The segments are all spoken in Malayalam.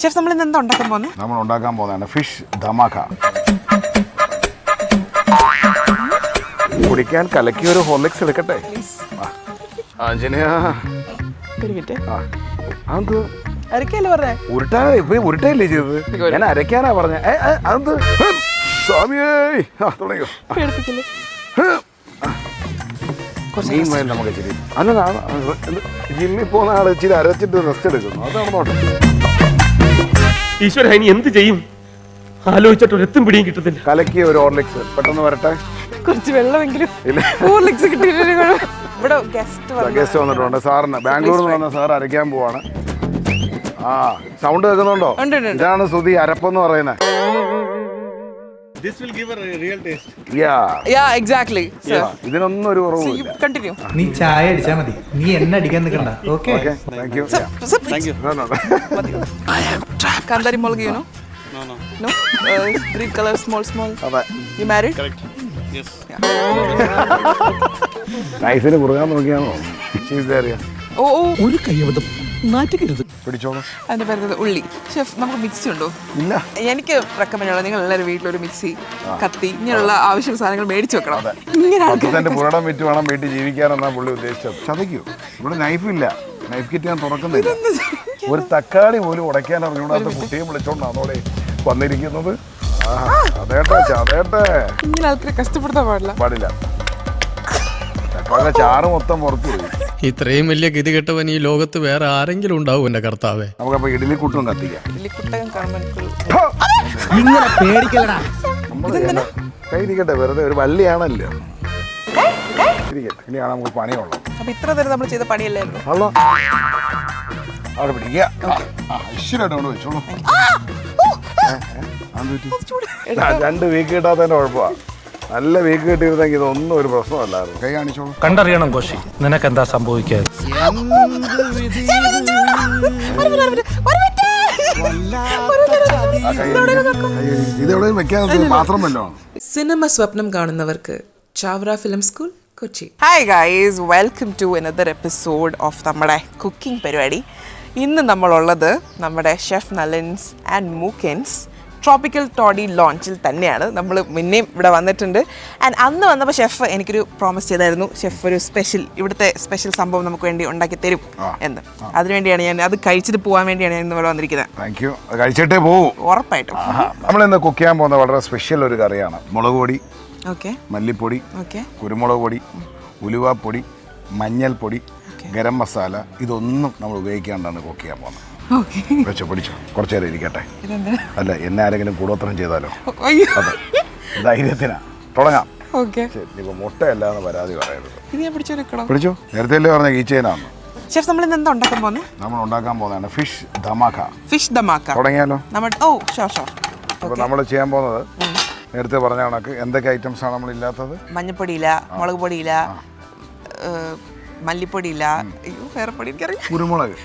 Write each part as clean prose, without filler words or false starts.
ഷെഫ് നമ്മൾ ഇന്ന് എന്താ ഉണ്ടാക്കാൻ പോകുന്നത്? നമ്മൾ ഉണ്ടാക്കാൻ പോകുന്നതാണ് ഫിഷ് ധമാക്ക. കുടിക്കാൻ കലക്കി ഒരു ഹോർലിക്സ് എടുക്കട്ടെ. ആഞ്ജനേയ അത് ഉരുട്ടാനല്ലേ ചെയ്തത്? ഞാൻ അരയ്ക്കാനാ പറഞ്ഞ. അത് സ്വാമിയേ തുടങ്ങിയോ? നമുക്ക് ഇച്ചിരി അല്ല ജിമ്മിൽ പോകുന്ന ആൾ ഇച്ചിരി അരച്ചിട്ട് റെസ്റ്റ് എടുക്കുന്നു. അതാണ് നോട്ടം. ഈശ്വര, ഇനി എന്ത് ചെയ്യും? ആലോചിച്ചിട്ട് ഒരെത്തും പിടിയും കിട്ടത്തില്ല. കലക്കിയ ഒരു ഹോർലിക്സ് പെട്ടെന്ന് വരട്ടെ. കുറച്ച് വെള്ളമെങ്കിലും ഇവിടെ ഗസ്റ്റ് വന്നിട്ടുണ്ട്. സാറിന് ബാംഗ്ലൂരിൽ നിന്ന് വന്ന സാർ അരയ്ക്കാൻ പോവാണ്. ആ സൗണ്ട് കേൾക്കുന്നുണ്ടോ? ഇതാണ് സുധി അരപ്പെന്ന് പറയുന്നത്. ഇതിനൊന്നും ഒരു കുറവില്ല. നീ ചായ അടിച്ചാ മതി, നീ എണ്ണ അടിക്കാൻ നിൽക്കണ്ട. ഓക്കെ, കാന്താരി മുളക്, you know? No? Green color, small. You married? Correct. Yes. നൈസിന് കുറുകാൻ നോക്കിയാണോ? ഒരു കയ്യബദ്ധം നാറ്റിക്കരുത്. പിടിച്ചോളൂ. അതിന്റെ പേര് ഉള്ളി. ഷെഫ്, നമുക്ക് മിക്സി ഉണ്ടോ? ഇല്ല. എനിക്ക് റെക്കമെൻഡ് ആണ്, നിങ്ങൾ എല്ലാവരും വീട്ടിലൊരു മിക്സി, കത്തി, ഇങ്ങനെയുള്ള ആവശ്യമുള്ള സാധനങ്ങൾ മേടിച്ചു വെക്കണം. ഇങ്ങനെ പുറടം വിറ്റ് വേണം വീട്ടിൽ ജീവിക്കാനെന്നാ പുള്ളി ഉദ്ദേശിച്ചത്. ചതയ്ക്കൂ. ഇവിടെ നൈഫില്ല. നൈഫ് കിറ്റ് ഞാൻ തുറക്കുന്നില്ല. ഒരു തക്കാളി പോലും ഉടയ്ക്കാൻ അറിഞ്ഞൂടാത്ത കുട്ടിയെ വിളിച്ചോണ്ടാണോടെ വന്നിരിക്കുന്നത്. ചതേട്ടെ. ഇങ്ങനെ ആൾക്കാരെ കഷ്ടപ്പെടുത്താൻ പാടില്ല. തക്കാളിയുടെ ചാറ് മൊത്തം പുറത്തു പോയി. ഇത്രയും വലിയ ഗതി കെട്ടവൻ ഈ ലോകത്ത് വേറെ ആരെങ്കിലും ഉണ്ടാവും എന്റെ കർത്താവേ. നമുക്കപ്പോ ഇഡലി കുട്ടും കത്തിക്കാം. ഇങ്ങനെ പേടിക്കലടാ. കൈരിക്കട്ടെ, വെറുതെ ഒരു വള്ളിയാണല്ലോ. ഇനിയാണ് നമുക്ക് പണിയുള്ളത്. അപ്പൊ ഇത്ര നേരം നമ്മൾ ചെയ്ത പണിയല്ലായിരുന്നു. അവിടെ പിടിക്കുക. ഐശ്വര്യമായിട്ട് കൊണ്ട് വെച്ചോളൂ. 2 വീക്ക് കിട്ടാത്തതിന്റെ കുഴപ്പമാണ്. നല്ല വീക്ക് കിട്ടിയിരുന്നെങ്കിൽ ഇതൊന്നും ഒരു പ്രശ്നമല്ലായിരുന്നു. കൈ കാണിച്ചോളൂ. കണ്ടറിയണം കോശി, നിനക്കെന്താ സംഭവിക്കാതെ? ഇതെവിടെ വെക്കാൻ മാത്രമല്ലോ. സിനിമ സ്വപ്നം കാണുന്നവർക്ക് Chavara film school Kochi. Hi guys, welcome to another episode of നമ്മുടെ കുക്കിംഗ് പരിപാടി. ഇന്ന് നമ്മളുള്ളത് നമ്മുടെ ഷെഫ് നളിൻസ് ആൻഡ് മൂക്കിൻസ് ട്രോപ്പിക്കൽ ടോഡി ലോഞ്ചിൽ തന്നെയാണ്. നമ്മൾ മുന്നേയും ഇവിടെ വന്നിട്ടുണ്ട്. ആൻഡ് അന്ന് വന്നപ്പോൾ ഷെഫ് എനിക്കൊരു പ്രോമിസ് ചെയ്തായിരുന്നു, ഷെഫ് ഒരു ഇവിടുത്തെ സ്പെഷ്യൽ സംഭവം നമുക്ക് വേണ്ടി ഉണ്ടാക്കി തരും എന്ന്. അതിനുവേണ്ടിയാണ് ഞാൻ അത് കഴിച്ചിട്ട് പോകാൻ വേണ്ടിയാണ് ഞാൻ ഇന്ന് ഇവിടെ വന്നിരിക്കുന്നത്. Thank you. കഴിച്ചിട്ടേ പോകൂ. ഉറപ്പായിട്ടും. നമ്മളിന്ന് കുക്ക് ചെയ്യാൻ പോകുന്ന വളരെ സ്പെഷ്യൽ ഒരു കറിയാണ്. മുളക് പൊടി, മല്ലിപ്പൊടി, കുരുമുളക് പൊടി, ഉലുവാപ്പൊടി, മഞ്ഞൾപ്പൊടി, ഗരം മസാല, ഇതൊന്നും നമ്മൾ ഉപയോഗിക്കാണ്ടാണ് കുക്ക് ചെയ്യാൻ പോകുന്നത്. വെച്ചോ, പിടിച്ചോ, കുറച്ചു നേരം ഇരിക്കട്ടെ. അല്ല, എന്നെ ആരെങ്കിലും കൂടോത്രം ചെയ്താലോ? അതെ, ധൈര്യത്തിനാ. തുടങ്ങാം. ഇപ്പൊ മുട്ടയല്ലാന്ന് പരാതി പറയരുത്. പിടിച്ചോ. നേരത്തെ അല്ലേ പറഞ്ഞ ഈച്ചേനാണ്. ഷെഫ്, നമ്മൾ ഇന്ന് എന്താ ഉണ്ടാക്കാൻ പോകുന്നത്? നമ്മൾ ഉണ്ടാക്കാൻ പോകുന്നതാണ് ഫിഷ് ധമാക്ക. ഫിഷ് ധമാക്ക തുടങ്ങിയാലോ? അപ്പൊ നമ്മൾ ചെയ്യാൻ പോകുന്നത് നേരത്തെ പറഞ്ഞ കണക്ക് എന്തൊക്കെ ഐറ്റംസ് ആണ് നമ്മൾ ഇല്ലാത്തത്? മഞ്ഞപ്പൊടിയില്ല, മുളക് പൊടിയില്ല, മല്ലിപ്പൊടിയില്ല, വേറെ പൊടി എനിക്കറിയാം,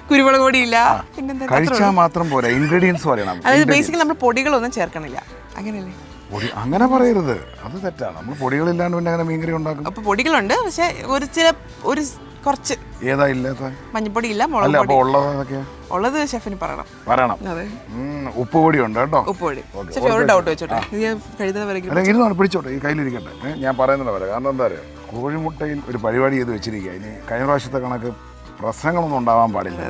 കുരുമുളക് പൊടിയില്ല. പിന്നെന്താ? കഴിച്ചാൽ മാത്രം പോരാ, ഇൻഗ്രീഡിയൻസ് പറയണം. അതായത് ബേസിക്കലി നമ്മൾ പൊടികളൊന്നും ചേർക്കണില്ല. അങ്ങനെയല്ലേ? അങ്ങനെ പറയരുത്, അത് തെറ്റാണ്. നമ്മൾ പൊടികളില്ലാണ്ട് പിന്നെ അങ്ങനെ മീൻകറി ഉണ്ടാക്കും. അപ്പൊ പൊടികളുണ്ട്, പക്ഷെ ഒരു കുറച്ച്. ഏതാ ഇല്ലാത്ത? മഞ്ഞപ്പൊടി ഇല്ല, മുളക് പൊടി. ഉള്ളത് ഷെഫിന് പറയണം. അതെ, ഉപ്പ് പൊടി ഉണ്ട് കേട്ടോ. ഉപ്പുപൊടി. ഷെഫ് ഒരു ഡൗട്ട് വെച്ചോട്ടെ, ഇരുന്നാണ് പിടിച്ചോട്ടെ, ഈ കയ്യിലിരിക്കട്ടെ. ഞാൻ പറയുന്നത് പറയാം. കാരണം എന്താ പറയുക, കോഴിമുട്ടയിൽ ഒരു പരിപാടി ചെയ്ത് വെച്ചിരിക്കുക. ഇനി കഴിഞ്ഞ പ്രാവശ്യത്തെ കണക്ക് പ്രശ്നങ്ങളൊന്നും ഉണ്ടാവാൻ പാടില്ല.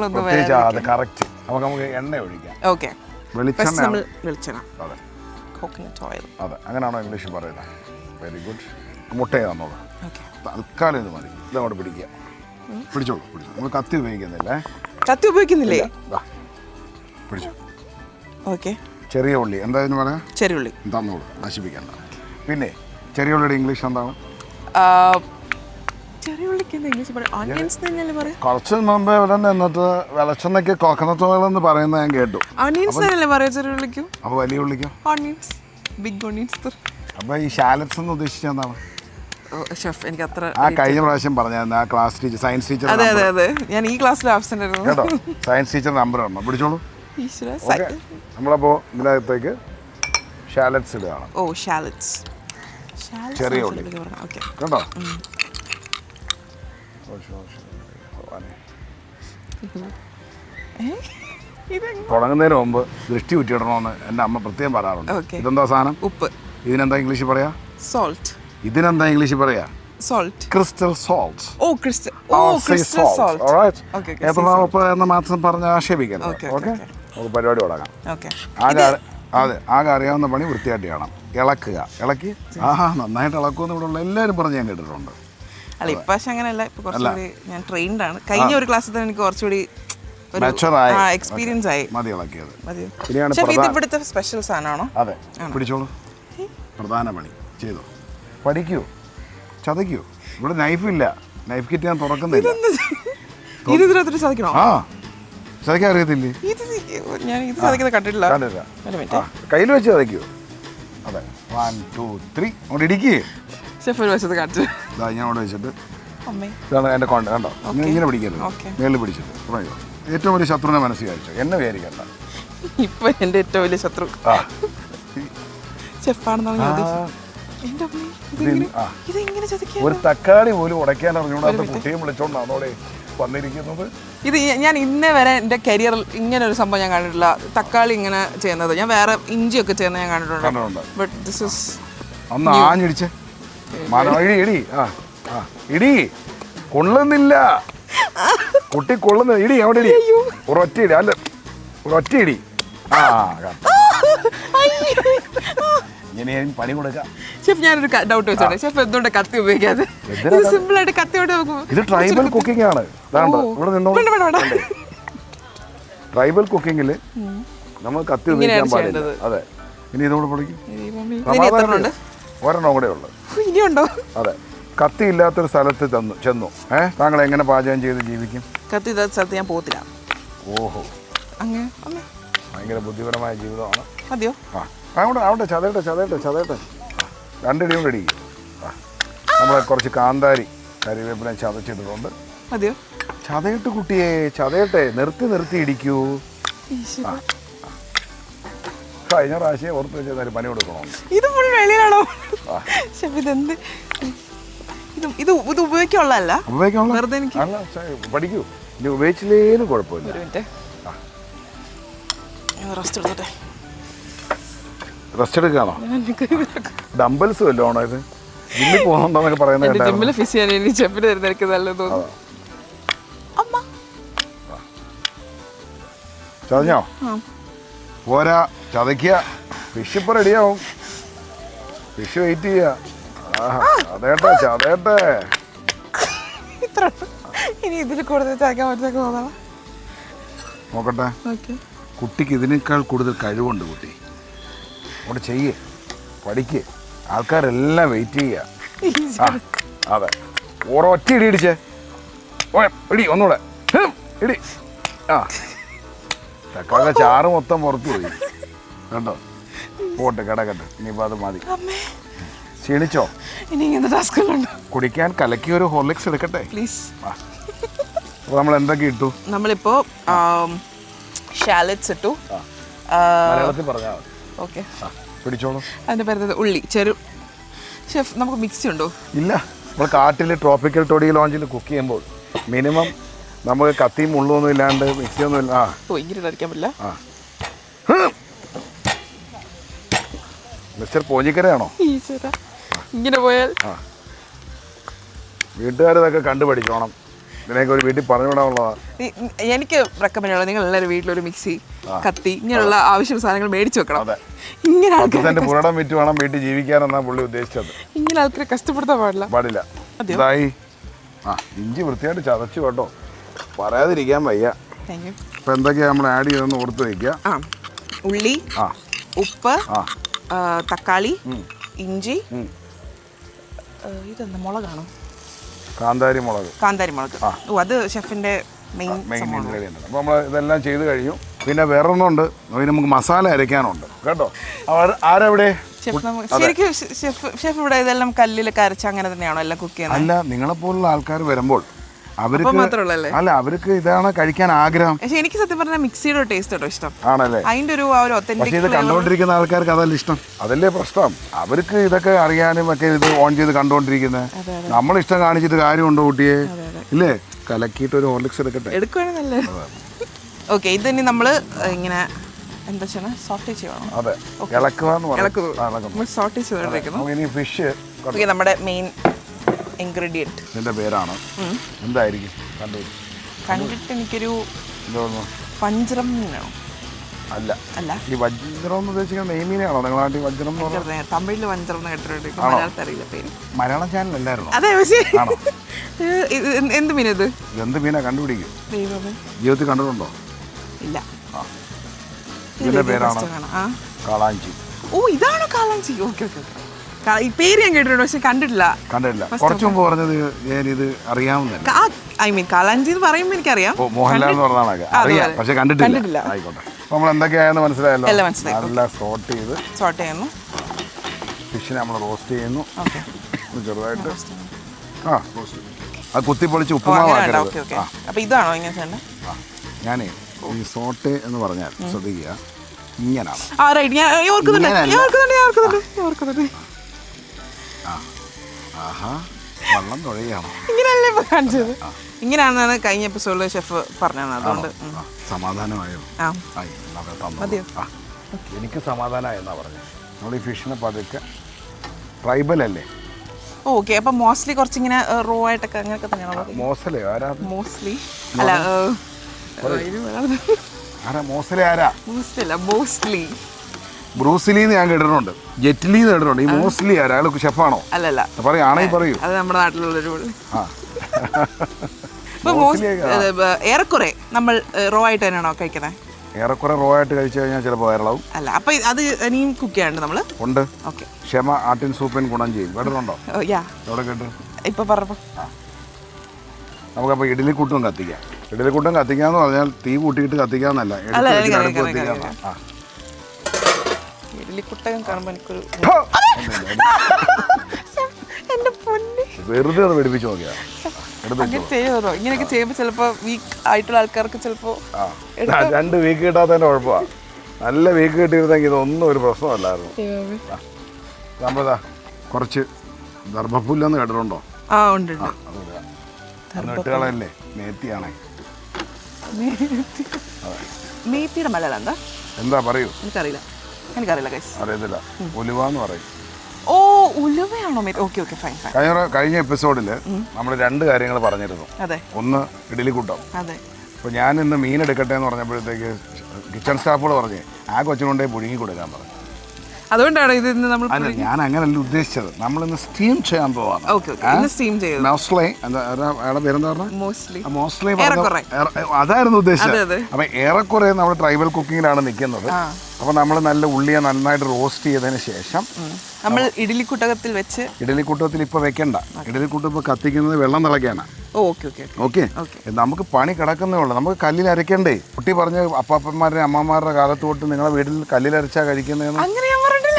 പ്രത്യേകിച്ച് അത് കറക്റ്റ്. നമുക്ക് എണ്ണ ഒഴിക്കാം. വെളിച്ചെണ്ണ. അതെ, കോക്കനട്ട് ഓയിൽ. അതെ, അങ്ങനെയാണോ ഇംഗ്ലീഷ് പറയുന്നത്? Very good. മുട്ടയെ തന്നോളൂ. തൽക്കാലം ഇത് മതി. ഇതങ്ങോട്ട് പിടിക്കുക. പിടിച്ചോളൂ. നമ്മൾ കത്തി ഉപയോഗിക്കുന്നില്ലേ? കത്തി ഉപയോഗിക്കുന്നില്ലേ? പിടിച്ചോ. ഓക്കെ. ചെറിയ ഉള്ളി എന്തായാലും പറയാം. ചെറിയ ഉള്ളി തന്നോളൂ, നശിപ്പിക്കണ്ട. പിന്നെ ചെറിയ ഉള്ളിയുടെ ഇംഗ്ലീഷ് എന്താണ്? കുറച്ച് മുമ്പേ ഇവിടെ നിന്നിട്ട് വെളിച്ചെണ്ണയ്ക്ക് കോക്കനട്ട് ഓയിൽ എന്ന് പറയുന്നത് ഞാൻ കേട്ടു. അപ്പൊ വലിയ ഉള്ളിക്കോ? അപ്പൊ ഈ ഷാലറ്റ്സ് എന്ന് ഉദ്ദേശിച്ച എന്താണ്? എനിക്ക് അത്ര കഴിഞ്ഞ പ്രാവശ്യം പറഞ്ഞായിരുന്നു ആ ക്ലാസ് ടീച്ചർ, സയൻസ് ടീച്ചർ. അതെ, ഞാൻ ഈ ക്ലാസ്സിൽ ആബ്സെന്റ് ആയിരുന്നു കേട്ടോ. സയൻസ് ടീച്ചർ നമ്പർ ഉണ്ടോ? പിടിച്ചോളൂ. നമ്മളപ്പോ ഇതിനകത്തേക്ക് ഷാലറ്റ്സ് ഇടുകയാണ്. ചെറിയ ഉള്ളി കേട്ടോ. തുടങ്ങുന്നതിന് മുമ്പ് ദൃഷ്ടി ഉറ്റിടണമെന്ന് എൻ്റെ അമ്മ പ്രത്യേകം പറയാറുണ്ട്. Okay. ഇതെന്താ സാധനം? ഉപ്പ്. ഇതിനെന്താ ഇംഗ്ലീഷിൽ പറയാ? സോൾട്ട്. ഇതിനെന്താ ഇംഗ്ലീഷിൽ പറയാ? Salt. Crystal salt. Crystal salt. Okay എന്ന മാത്രം പറഞ്ഞ് ആക്ഷേപിക്കരുത്. Okay, okay, okay. നമുക്ക് പരിപാടി തുടങ്ങാം. ഓക്കെ. ആകെ അറിയാവുന്ന പണി വൃത്തിയായിട്ട് ചെയ്യണം. ഇളക്കുക, ഇളക്കി നന്നായിട്ട് ഇളക്കുമെന്ന് ഇവിടെ ഉള്ള എല്ലാവരും പറഞ്ഞ് ഞാൻ കേട്ടിട്ടുണ്ട്. അല്ല ഇപ്പൊ പക്ഷെ അങ്ങനെയല്ല, ഇപ്പൊ കുറച്ചുകൂടി ഞാൻ ട്രെയിൻഡ് ആണ്. കഴിഞ്ഞ ഒരു ക്ലാസ്സിൽ തന്നെ എനിക്ക് കുറച്ചുകൂടി എക്സ്പീരിയൻസ് ആയി. മതി ഇളക്കിയത്. ഇനിയാണ് ഇത് ഇവിടുത്തെ സ്പെഷ്യൽ സാധനമാണോ? അതെ, പിടിച്ചോളൂ. പ്രധാന പണി ചെയ്തോ, പഠിക്കൂ, ചതയ്ക്കൂ. ഇവിടെ നൈഫില്ല, നൈഫ് കിറ്റ് ഞാൻ തുറക്കുന്നില്ല. ഇത് ഇതിനകത്ത് ചതയ്ക്കണോ? ചതയ്ക്കാൻ അറിയത്തില്ലേ? ഞാൻ ഇത് ചതയ്ക്കുന്നത് കണ്ടിട്ടില്ല. കയ്യിൽ വെച്ച് ചതയ്ക്കൂ. അതെ, 1 2 3 അങ്ങോട്ട് ഇടിക്കേ. ഷെഫ് ഒരു വശത്ത് കാണിച്ചു. ഞാൻ അവിടെ വെച്ചിട്ട് ഇതാണ് എൻ്റെ കോണ്ട. കണ്ടോ, ഇങ്ങനെ പിടിക്കരുത്, മേളിൽ പിടിച്ചിട്ട് തുടങ്ങിയോ. ഏറ്റവും വലിയ ശത്രുവിനെ മനസ്സിൽ വിചാരിച്ചു, എന്നെ വിചാരിക്കണ്ട. ഇപ്പൊ എൻ്റെ ഏറ്റവും വലിയ ശത്രു ഷെഫാണെന്നാണ് ഞാൻ ഒരു തക്കാളി പോലും ഉടയ്ക്കാൻ അറിഞ്ഞുകൂടാത്ത കുട്ടിയെ വിളിച്ചോണ്ടാണോടെ വന്നിരിക്കുന്നത്. ഇത് ഞാൻ ഇന്നേ വരെ എൻ്റെ കരിയറിൽ ഇങ്ങനെ ഒരു സംഭവം ഞാൻ കണ്ടിട്ടില്ല. തക്കാളി ഇങ്ങനെ ചെയ്യുന്നത് ഞാൻ വേറെ ഇഞ്ചിയൊക്കെ ചെയ്യുന്നത് ഞാൻ കണ്ടിട്ടുണ്ട്. ബട്ട് ദിസ് ഇസ് അന്ന് ആഞ്ഞിടിച്ചേ ഇടി. ഇടി കൊള്ളുന്നില്ല, കുട്ടി കൊള്ളുന്നില്ല. ഇടി അവിടെ ഇടി, ഒരൊറ്റ ഇടി. അല്ല, ഒരൊറ്റ ഇടി. ഇങ്ങനെ പണി കൊടുക്കാം. ഷെഫ് ഞാനൊരു ഡൗട്ട് വെച്ചോട്ടെ, ഷെഫ് എന്തുകൊണ്ട് കത്തി ഉപയോഗിക്കാതെ? സിമ്പിൾ ആയിട്ട് കത്തിയോടെ ഇത് ട്രൈബൽ കുക്കിംഗ് ആണ്. ഇവിടെ നിന്നോ, ട്രൈബൽ കുക്കിങ്ങിൽ നമ്മൾ കത്തി ഉപയോഗിക്കാൻ പാടില്ല. അതെ, ഇനി ഇതോടെ പൊളിക്കും. ഒരെണ്ണം കൂടെ ഉള്ളു. ഇനിയുണ്ടോ? അതെ, കത്തി ഇല്ലാത്തൊരു സ്ഥലത്ത് ചെന്നു. താങ്കൾ എങ്ങനെ പാചകം ചെയ്ത് ജീവിക്കും? കത്തി ഇല്ലാത്ത സ്ഥലത്ത് ഞാൻ പോകത്തില്ല. ഓഹോ, അങ്ങനെ ഭയങ്കര ബുദ്ധിപരമായ ജീവിതമാണ്. മതിയോ? അവിടെ ചതയട്ടെ. രണ്ടിടി കൊണ്ട് ഇടിക്കും. നമ്മളെ കുറച്ച് കാന്താരി കരിവേപ്പില ചതച്ചിട്ടുണ്ട്. മതിയോ? ചതയിട്ട് കുട്ടിയെ, ചതയട്ടെ. നിർത്തി ഇടിക്കൂ. കഴിഞ്ഞ പ്രാവശ്യം ഓർത്ത് വെച്ചാൽ പണി കൊടുക്കണോ? ഇത് ഫുൾ വെളിയിലാണോ ഷെഫ്? ഇതെന്ത് ഇത് ഉപയോഗിക്കാനുള്ളതല്ല, വെറുതെ എനിക്ക് പഠിക്കൂ. ഇനി ഉപയോഗിച്ചില്ലേലും കുഴപ്പമില്ല. ഒരു മിനിറ്റ് റെസ്റ്റ് എടുത്തോട്ടെ. റെസ്റ്റ് എടുക്കുകയാണോ? ഡംബൽസ് വല്ലോ ആണോ ഇത്? ജിമ്മിൽ പോകുന്നുണ്ടോന്നൊക്കെ പറയുന്നത് ജിമ്മിൽ ഫിസ് ചെയ്യാൻ ഇനി ഷെഫിന് തരുന്ന എനിക്ക് നല്ലത് തോന്നുന്നു. ചതഞ്ഞോ? പോരാ, ചതയ്ക്കുക. ഫിഷ് ഇപ്പോൾ റെഡിയാവും. ഫിഷ് വെയിറ്റ് ചെയ്യുക. ചതയട്ടെ. ഇത്ര ഇനി ഇതിൽ കൂടുതൽ ചതയ്ക്കാൻ പറ്റുന്നൊക്കെ തോന്നണം. നോക്കട്ടെ, കുട്ടിക്ക് ഇതിനേക്കാൾ കൂടുതൽ കഴിവുണ്ട്. കുട്ടി അവിടെ ചെയ്യേ, പഠിക്കേ. ആൾക്കാരെല്ലാം വെയിറ്റ് ചെയ്യുക. അതെ, ഒരൊറ്റ ഇടി ഇടിച്ചേ. ഇടി ഒന്നുകൂടെ ഇടി. തക്കാളി ചാറ് മൊത്തം പുറത്തു പോയി. കണ്ടോ? പോട്ടെ, കിടക്കട്ടെ. ഇനിയിപ്പോൾ അത് മതി. ക്ഷീണിച്ചോ? ഇനി ഇങ്ങനത്തെ ടാസ്കുകളുണ്ട്. കുടിക്കാൻ കലക്കി ഒരു ഹോർലിക്സ് എടുക്കട്ടെ പ്ലീസ്. അപ്പോൾ നമ്മൾ എന്തൊക്കെ ഇട്ടു? നമ്മളിപ്പോൾ ഷാലറ്റ്സ് ഇട്ടു. മലയാളത്തിൽ പറഞ്ഞാൽ ഓക്കെ, പിടിച്ചോളൂ. അതിൻ്റെ പേര് ഉള്ളി. ഷെഫ് നമുക്ക് മിക്സി ഉണ്ടോ? ഇല്ല, നമ്മൾ കാട്ടിൽ ട്രോപ്പിക്കൽ ടൊഡി ലോഞ്ചിൽ കുക്ക് ചെയ്യുമ്പോൾ മിനിമം നമുക്ക് കത്തിയും മുള്ളൊന്നും ഇല്ലാണ്ട് മിക്സിയൊന്നും ഇല്ല. ഇങ്ങനെ അടിക്കാൻ പറ്റില്ല. മിസ്റ്റർ പോഞ്ഞിക്കരയാണോ? ഇങ്ങനെ പോയാൽ വീട്ടുകാരിതൊക്കെ കണ്ടുപഠിച്ചോണം. ഇതിനൊക്കെ ഒരു വീട്ടിൽ പറഞ്ഞു വിടാനുള്ളതാണ്. എനിക്ക് റെക്കമെൻഡ് ഉള്ളത്, നിങ്ങൾ എല്ലാവരും വീട്ടിലൊരു മിക്സി, കത്തി, ഇങ്ങനെയുള്ള ആവശ്യം സാധനങ്ങൾ മേടിച്ചു വെക്കണം. ഇങ്ങനെ പുരടം വിറ്റ് വേണം വീട്ടിൽ ജീവിക്കാനെന്നാണ് പുള്ളി ഉദ്ദേശിച്ചത്. ഇങ്ങനെ ആൾക്കാരെ കഷ്ടപ്പെടുത്താൻ പാടില്ല. ഇതായി. ഇഞ്ചി വൃത്തിയായിട്ട് ചതച്ചു കേട്ടോ, പറയാതിരിക്കാൻ വയ്യ. ഇപ്പൊ എന്തൊക്കെയാ നമ്മൾ ആഡ് ചെയ്തെന്ന് ഓർത്ത് വയ്ക്കുക. ഉള്ളി, ഉപ്പ്, തക്കാളി, ഇഞ്ചി, ഇതെന്താ മുളകാണോ? കാന്താരി മുളക്. അത് ഷെഫിന്റെ മെയിൻ ഇൻഗ്രീഡിയൻ്റ്. അപ്പോൾ നമ്മൾ ഇതെല്ലാം ചെയ്ത് കഴിഞ്ഞു. പിന്നെ വേറെ ഒന്നുണ്ട്, നമുക്ക് മസാല അരയ്ക്കാനുണ്ട് കേട്ടോ. ആരെവിടെ? ശരിക്കും ഷെഫ് ഇവിടെ ഇതെല്ലാം കല്ലിലൊക്കെ അരച്ച് അങ്ങനെ തന്നെയാണോ എല്ലാം കുക്ക് ചെയ്യുന്നത്? അല്ല, നിങ്ങളെപ്പോലുള്ള ആൾക്കാർ വരുമ്പോൾ അവർക്ക് ഇതാണ് കഴിക്കാൻ ആഗ്രഹം. പക്ഷെ എനിക്ക് സത്യം പറഞ്ഞാൽ മിക്സിയുടെ ടേസ്റ്റ് കേട്ടോ ഇഷ്ടം. ആണല്ലേ? അതിന്റെ ഒരു പക്ഷേ ഇത് കണ്ടുകൊണ്ടിരിക്കുന്ന ആൾക്കാർക്ക് അതല്ല ഇഷ്ടം. അതല്ലേ പ്രശ്നം. അവർക്ക് ഇതൊക്കെ അറിയാനും ഒക്കെ ഇത് ഓൺ ചെയ്ത് കണ്ടുകൊണ്ടിരിക്കുന്നത്. നമ്മളിഷ്ടം കാണിച്ചിട്ട് കാര്യമുണ്ടോ കുട്ടിയെ? ഇല്ലേ? കലക്കിയിട്ട് ഒരു ഹോർലിക്സ് എടുക്കട്ടെ. എടുക്കുവാണെങ്കിൽ നല്ല ഓക്കെ, ഇതിനി നമ്മൾ ഇങ്ങനെ എന്താ ചെയ്യണം, സോർട്ട് ചെയ്യണം. അതെ, ഇളക്കുവാന്ന് നമ്മൾ സോർട്ട് ചെയ്തുകൊണ്ടിരിക്കുന്നു. ഇനി ഫിഷ് ഓക്കെ, നമ്മുടെ മെയിൻ ഇൻഗ്രീഡിയൻറ്റ്. ഇതിന്റെ പേരാണ് എന്തായിരിക്കും കണ്ടിട്ട് എനിക്കൊരു എന്തോന്നു? വഞ്ചരം മീനാണോ? അല്ല അല്ല, ഈ വജ്രം എന്ന് ഉദ്ദേശിക്കുന്നത് നെയ്മീനാണോ നിങ്ങളുടെ നാട്ടിൽ വജ്രം എന്ന് പറഞ്ഞാൽ? തമിഴിൽ വഞ്ചരം എന്ന് കേട്ടിട്ടുണ്ട്, മലയാളത്തിൽ അറിയില്ല പേര്. മലയാളം ചാനൽ അല്ലായിരുന്നു? അതെ, പക്ഷേ എന്ത് മീൻ ഇത്? എന്ത് മീനാ കണ്ടുപിടിക്കും? ദൈവമേ, ജീവിതത്തിൽ കണ്ടിട്ടുണ്ടോ? ഇല്ല. ഇതിന്റെ പേരാണ് കാളാഞ്ചി. ഓ, ഇതാണോ കാളാഞ്ചി? Okay okay okay. ഈ പേര് ഞാൻ കേട്ടിട്ടുണ്ട്, പക്ഷെ കണ്ടിട്ടില്ല. കുറച്ചു മുമ്പ് പറഞ്ഞത് ഞാനിത് അറിയാവുന്നില്ല. ഐ മീൻ കാളാഞ്ചി എന്ന് പറയുമ്പോൾ എനിക്കറിയാം. മോഹൻലാൽ എന്ന് പറഞ്ഞാൽ അറിയാം, പക്ഷെ കണ്ടിട്ടില്ല. ആയിക്കോട്ടെ, നമ്മൾ എന്തൊക്കെയാണെന്ന് മനസ്സിലായല്ലോ. നല്ല സോട്ട് ചെയ്യുന്നു. ഫിഷിനെ നമ്മൾ റോസ്റ്റ് ചെയ്യുന്നു ചെറുതായിട്ട്. റോസ്റ്റ് അത് കുത്തിപ്പൊളിച്ച് ഉപ്പുമാവാക്കരുത്. അപ്പൊ ഇതാണോ ഇങ്ങനെ? ഞാനേ ഈ സോട്ട് എന്ന് പറഞ്ഞാൽ ശ്രദ്ധിക്കുക, ഇങ്ങനാണ്. വെള്ളം തുഴയാണ്. ഇങ്ങനെയല്ലേ കാണിച്ചത്? ഇങ്ങനെയാണെന്നാണ് കഴിഞ്ഞ എപ്പിസോഡിൽ ഷെഫ് പറഞ്ഞത്. അതുകൊണ്ട് സമാധാനമായോ? എനിക്ക് സമാധാനമായി എന്നാ പറഞ്ഞത്. നമ്മൾ ഈ ഫിഷിനെ പതുക്കെ, ട്രൈബൽ അല്ലേ? ഓക്കെ, അപ്പൊ മോസ്റ്റ്ലി കുറച്ചിങ്ങനെ റോ ആയിട്ടൊക്കെ അങ്ങനെയൊക്കെ തന്നെയാണോ? മോസ്റ്റ്ലി ആരാ? മോസ്റ്റ്ലി അല്ല, മോസ്റ്റ്ലി ആരാ? മോസ്റ്റ്ലി അല്ല, മോസ്റ്റ്ലി ബ്രൂസിലിന്ന് ഞാൻ കേട്ടിട്ടുണ്ട്, ജെറ്റ്ലിന്ന് കേട്ടിട്ടുണ്ട്. ഈ മോസ്റ്റ്ലി ആരാ? അയാൾ ഷെഫാണോ? അല്ലല്ല, പറയുകയാണെങ്കിൽ പറയൂ. അത് നമ്മുടെ നാട്ടിലുള്ളൊരു ഏറെക്കുറെ നമ്മൾ റോ ആയിട്ട് തന്നെയാണോ കഴിക്കുന്നത്? ഏറെക്കുറെ റോ ആയിട്ട് കഴിച്ചു കഴിഞ്ഞാൽ ചിലപ്പോൾ വയറിളവും. അല്ല, അപ്പൊ അത് ഇനിയും കുക്ക് ചെയ്യാണ്ട് നമ്മൾ ഉണ്ട്. ഓക്കെ, ക്ഷമ ആട്ടിൻ സൂപ്പിൻ ഗുണം ചെയ്യും. കേട്ടിട്ടുണ്ടോ? എവിടെ കേട്ടു? ഇപ്പൊ പറഞ്ഞപ്പോ നമുക്കപ്പോൾ ഇഡലിക്കൂട്ടും കത്തിക്കാം. ഇഡലിക്കൂട്ടും കത്തിക്കാന്ന് പറഞ്ഞാൽ തീ കൂട്ടിയിട്ട് കത്തിക്കാന്നല്ല, ഇഡലിക്കുട്ടകം കാണുമ്പോ എനിക്കൊരു വെറുതെ അത് വെടിപ്പിച്ച് നോക്കിയാ. ചെയ്യോ ഇങ്ങനെയൊക്കെ ചെയ്യുമ്പോ ചിലപ്പോ വീക്ക് ആയിട്ടുള്ള ആൾക്കാർക്ക് ചിലപ്പോ 2 വീക്ക് കിട്ടാത്തതിന്റെ കുഴപ്പമാണ്. നല്ല വീക്ക് കിട്ടിയിരുന്നെങ്കിൽ ഇതൊന്നും ഒരു പ്രശ്നമല്ലായിരുന്നു. നമ്മളതാ കുറച്ച് ദർഭപ്പുല്ലെന്ന് കേട്ടിട്ടുണ്ടോ? ഇട്ടുകളല്ലേ, മേത്തിയാണേ. മേത്തിയുടെ മലയാളം എന്താ പറയൂ? എനിക്കറിയില്ല ഗൈസ്. അറിയത്തില്ല. ഉലുവാന്ന് പറയും. ഓ, ഉലുവയാണോ? Okay okay, fine fine. കഴിഞ്ഞ എപ്പിസോഡിൽ നമ്മൾ 2 കാര്യങ്ങൾ പറഞ്ഞിരുന്നു. ഒന്ന് ഇഡലിക്കൂട്ടം. അപ്പോൾ ഞാൻ ഇന്ന് മീൻ എടുക്കട്ടെ എന്ന് പറഞ്ഞപ്പോഴത്തേക്ക് കിച്ചൺ സ്റ്റാഫുകൾ പറഞ്ഞ് ആ കൊച്ചിനുണ്ടേ പുഴുങ്ങി കൊടുക്കാൻ പറഞ്ഞു. അതുകൊണ്ടാണ് ഇത് നമ്മൾ. അല്ല, ഞാൻ അങ്ങനല്ല ഉദ്ദേശിച്ചത്. നമ്മളിന്ന് സ്റ്റീം ചെയ്യാൻ പോവാണ്. മോസ്റ്റ്ലി അതായിരുന്നു ഉദ്ദേശിച്ചത്. അപ്പൊ ഏറെക്കുറെ നമ്മൾ ട്രൈബൽ കുക്കിങ്ങിലാണ് നിൽക്കുന്നത്. അപ്പൊ നമ്മൾ നല്ല ഉള്ളിയെ നന്നായിട്ട് റോസ്റ്റ് ചെയ്തതിന് ശേഷം നമ്മൾ ഇഡലിക്കുട്ടകത്തിൽ വെച്ച്, ഇഡലിക്കുട്ടത്തിൽ ഇപ്പൊ വെക്കണ്ട, ഇഡലിക്കുട്ടം ഇപ്പൊ കത്തിക്കുന്നത് വെള്ളം തിളയ്ക്കാനാ. ഓക്കെ, നമുക്ക് പണി കിടക്കുന്നേ ഉള്ളൂ. നമുക്ക് കല്ലിൽ അരയ്ക്കണ്ടേ? കുട്ടി പറഞ്ഞ അപ്പാപ്പന്മാരുടെ അമ്മമാരുടെ കാലത്ത് തൊട്ട് നിങ്ങളെ വീട്ടിൽ കല്ലിലരച്ചാ കഴിക്കുന്നതെന്ന്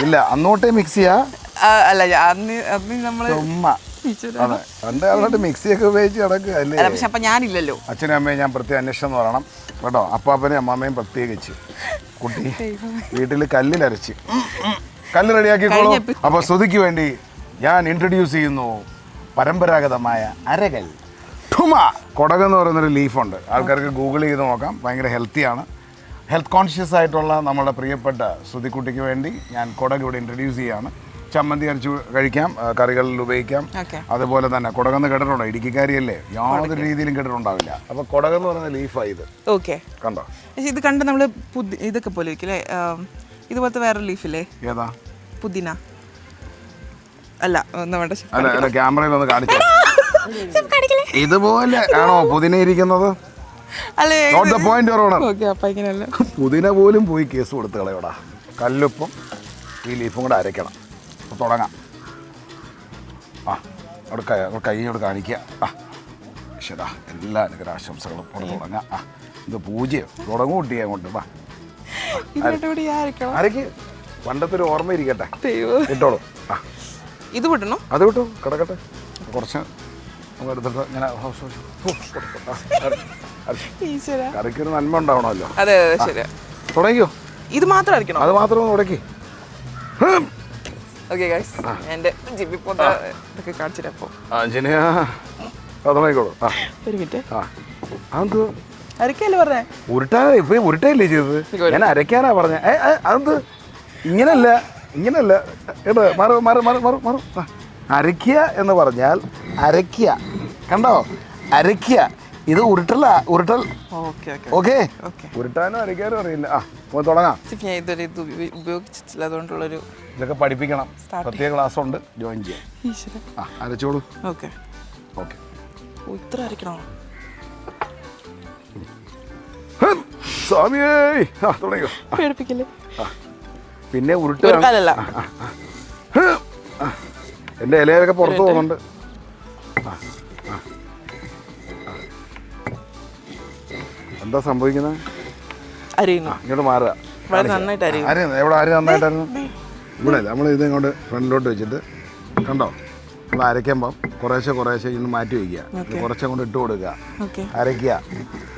ഇല്ല, അന്നോട്ടേ മിക്സ് ചെയ്യാ. അതെ, പണ്ട് കാലത്ത് മിക്സിയൊക്കെ ഉപയോഗിച്ച് കിടക്കുക അല്ലേ? ഞാനില്ലല്ലോ. അച്ഛനും അമ്മയും ഞാൻ പ്രത്യേക അന്വേഷണം പറയണം കേട്ടോ. അപ്പാപ്പനെയും അമ്മാമ്മയും പ്രത്യേകിച്ച് കുട്ടി വീട്ടിൽ കല്ലിലരച്ച് കല്ല് റെഡിയാക്കിക്കോളൂ. അപ്പൊ ശ്രുതിക്ക് വേണ്ടി ഞാൻ ഇൻട്രൊഡ്യൂസ് ചെയ്യുന്നു പരമ്പരാഗതമായ അരകൽ. കൊടക് എന്ന് പറയുന്നൊരു ലീഫുണ്ട്. ആൾക്കാർക്ക് ഗൂഗിൾ ചെയ്ത് നോക്കാം. ഭയങ്കര ഹെൽത്തിയാണ്. ഹെൽത്ത് കോൺഷ്യസ് ആയിട്ടുള്ള നമ്മുടെ പ്രിയപ്പെട്ട ശ്രുതിക്കുട്ടിക്ക് വേണ്ടി ഞാൻ കൊടക് ഇവിടെ ഇൻട്രൊഡ്യൂസ് ചെയ്യാണ്. ചമ്മന്തി അരച്ച് കഴിക്കാം, കറികളിൽ ഉപയോഗിക്കാം. അതുപോലെ തന്നെ കൊടകെന്ന് കേട്ടിട്ടുണ്ടോ? ഇടുക്കിക്കാരിയല്ലേ, യാതൊരു രീതിയിലും കേട്ടിട്ടുണ്ടാവില്ല. അപ്പൊ കൊടകെന്ന് പറയുന്ന ലീഫാണ് ഇത്. കണ്ടോ? ഇത് കണ്ട് നമ്മള് ഇതൊക്കെ പോലെ ഇതുപോലത്തെ വേറെ ലീഫില്ലേ? ഏതാ? പുതിന അല്ല, അല്ല, ക്യാമറയിൽ ഒന്ന് കാണിച്ചു. ഇതുപോലെ ആണോ പുതിന ഇരിക്കുന്നത്? പുതിന പോലും പോയി കേസ് കൊടുത്ത് കളയോടാ. കല്ലുപ്പും ഈ ലീഫും കൂടെ അരയ്ക്കണം. തുടങ്ങാം. അവിടെ കൈയോട് കാണിക്കുക. ശരാ, എല്ലാ അനുഗ്രഹാശംസകളും കൊണ്ട് തുടങ്ങാം. ഇത് പൂജയോ തുടങ്ങും കുട്ടിയെ കൊണ്ട് വാ. അരയ്ക്ക് പണ്ടത്തെ ഒരു ഓർമ്മ ഇരിക്കട്ടെ. ഇട്ടോളൂ. ഇത് വിടണോ? അത് വിട്ടു കിടക്കട്ടെ. കുറച്ച് എടുത്തിട്ട് ഇങ്ങനെ കറിക്കൊരു നന്മ ഉണ്ടാവണമല്ലോ. തുടങ്ങിയോ? ഇത് മാത്രം അരയ്ക്കണോ? അത് മാത്രം തുടക്കി. കാണിച്ചിട്ടപ്പോ തുടങ്ങിക്കോളൂ. ഒരു മിനിറ്റ്. അരക്കല്ലേ പറഞ്ഞേ? ഉരുട്ടാതെ ഇപ്പൊ ഉരുട്ടയല്ലേ ചെയ്തത്? ഞാൻ അരയ്ക്കാനാ പറഞ്ഞ. അതെന്ത് ഇങ്ങനല്ല, ഇങ്ങനല്ല. കേട്ടോ, മാറു മാറു മാറു മാറു മാറു. അരയ്ക്കുക എന്ന് പറഞ്ഞാൽ അരയ്ക്കുക, കണ്ടോ? അരയ്ക്കുക. ഇത് ഉരുട്ടല്ല, ഉരുട്ടൽ. ഓക്കെ. ഉരുട്ടാനും അരയ്ക്കാനും അറിയില്ല. തുടങ്ങാം. ഞാൻ ഇതുവരെ ഇത് ഉപയോഗിച്ചിട്ടില്ല, അതുകൊണ്ടുള്ളൊരു ഇതൊക്കെ പഠിപ്പിക്കണം. പ്രത്യേക ക്ലാസ് ഉണ്ട്, ജോയിൻ ചെയ്യാം. അരച്ചോളൂ. Okay okay. ഇത്ര അരക്കണോ? സ്വാമിയേ, തുടങ്ങിയോ? പേടിപ്പിക്കല്ലേ. പിന്നെ ഉരുട്ടല്ല, എൻ്റെ ഇലയൊക്കെ പുറത്ത് പോകുന്നുണ്ട്. എന്താ സംഭവിക്കുന്നത്? അരിയുന്നു. ഇങ്ങോട്ട് മാറുക. നന്നായിട്ട് അരിയുന്നു. എവിടെ അരി നന്നായിട്ടായിരുന്നു? ഇവിടെ നമ്മൾ ഇത് ഇങ്ങോട്ട് ഫ്രണ്ടിലോട്ട് വെച്ചിട്ട്, കണ്ടോ? നമ്മൾ അരയ്ക്കുമ്പം കുറേശ്ശെ കുറേശ്ശെ ഇന്ന് മാറ്റി വയ്ക്കുക. കുറച്ചും കൊണ്ട് ഇട്ട് കൊടുക്കുക. അരയ്ക്കുക.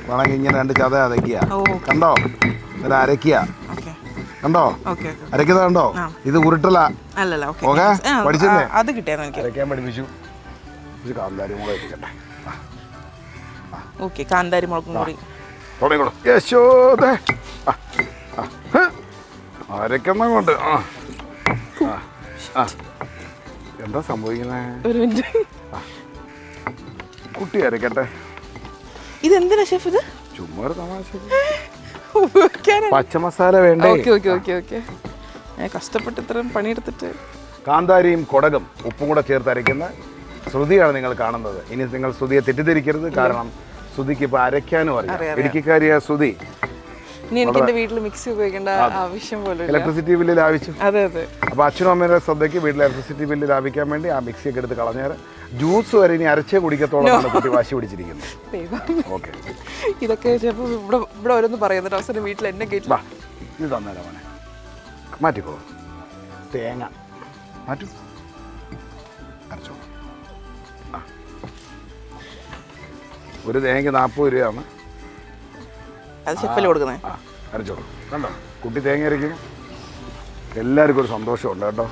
വേണമെങ്കിൽ ഇങ്ങനെ 2 ചത അരയ്ക്കുക. കണ്ടോ? എന്നിട്ട് അരയ്ക്കുക. കണ്ടോ? അരയ്ക്കുന്നത് കണ്ടോ? ഇത് ഉരുട്ടല. ഓക്കെ, പഠിച്ചില്ലേ? അത് കിട്ടിയാ അരയ്ക്കാൻ പഠിപ്പിച്ചു. കാന്താരി മുളക് ഇരിക്കട്ടെ. ഓക്കെ, കാന്താരി മുളകും കൂടി തുടങ്ങിക്കോളൂ. യശോദേ, അരയ്ക്കുന്ന കൊണ്ട് എന്താ സംഭവിക്കുന്നത്? ഒരു മിനിറ്റ്. കുട്ടി അരയ്ക്കട്ടെ. ഇതെന്തിനാ ഷെഫ്? ഇത് ചുമ്മാ ഒരു തമാശ. പച്ചമസാല വേണ്ടേ? ഞാൻ കഷ്ടപ്പെട്ട് ഇത്രയും പണിയെടുത്തിട്ട്. കാന്താരിയും കൊടകും ഉപ്പും കൂടെ ചേർത്ത് അരയ്ക്കുന്ന ശ്രുതിയാണ് നിങ്ങൾ കാണുന്നത്. ഇനി നിങ്ങൾ ശ്രുതിയെ തെറ്റിദ്ധരിക്കരുത്. കാരണം ശ്രുതിക്ക് ഇപ്പൊ അരയ്ക്കാനും അറിയാം. ഇടുക്കിക്കാരിയ ശ്രുതി. ഇനി എനിക്ക് എന്റെ വീട്ടിൽ മിക്സി ഉപയോഗിക്കേണ്ട ആവശ്യം പോലും. ഇലക്ട്രിസിറ്റി ബില്ല് ലാഭിച്ചു. അതെ അതെ. അപ്പൊ അച്ഛനും അമ്മയുടെ ശ്രദ്ധയ്ക്ക് വീട്ടിൽ ഇലക്ട്രിസിറ്റി ബില്ല് ലാഭിക്കാൻ വേണ്ടി ആ മിക്സിയൊക്കെ എടുത്ത് കളഞ്ഞേരം ജ്യൂസ് വരെ ഇനി അരച്ചേ കുടിക്കത്തോളമാണ് കുട്ടി വാശി പിടിച്ചിരിക്കുന്നത്. ഓക്കെ, ഇതൊക്കെ ഇവിടെ ഇവിടെ ഓരോന്ന് പറയുന്നുണ്ട്. അവസാനം വീട്ടിൽ എന്നെ കേട്ടില്ല. ഇത് തന്നേരാ മോനെ. മാറ്റിക്കോളൂ. തേങ്ങ മാറ്റൂ. അരച്ചോളൂ. ഒരു തേങ്ങയ്ക്ക് 40 രൂപയാണ്. അത് ഷെഫിൽ കൊടുക്കുന്നത്. അരച്ചോളൂ. കണ്ടോ? കുട്ടി തേങ്ങ അരയ്ക്കുന്നു. എല്ലാവർക്കും ഒരു സന്തോഷമുണ്ട് കേട്ടോ.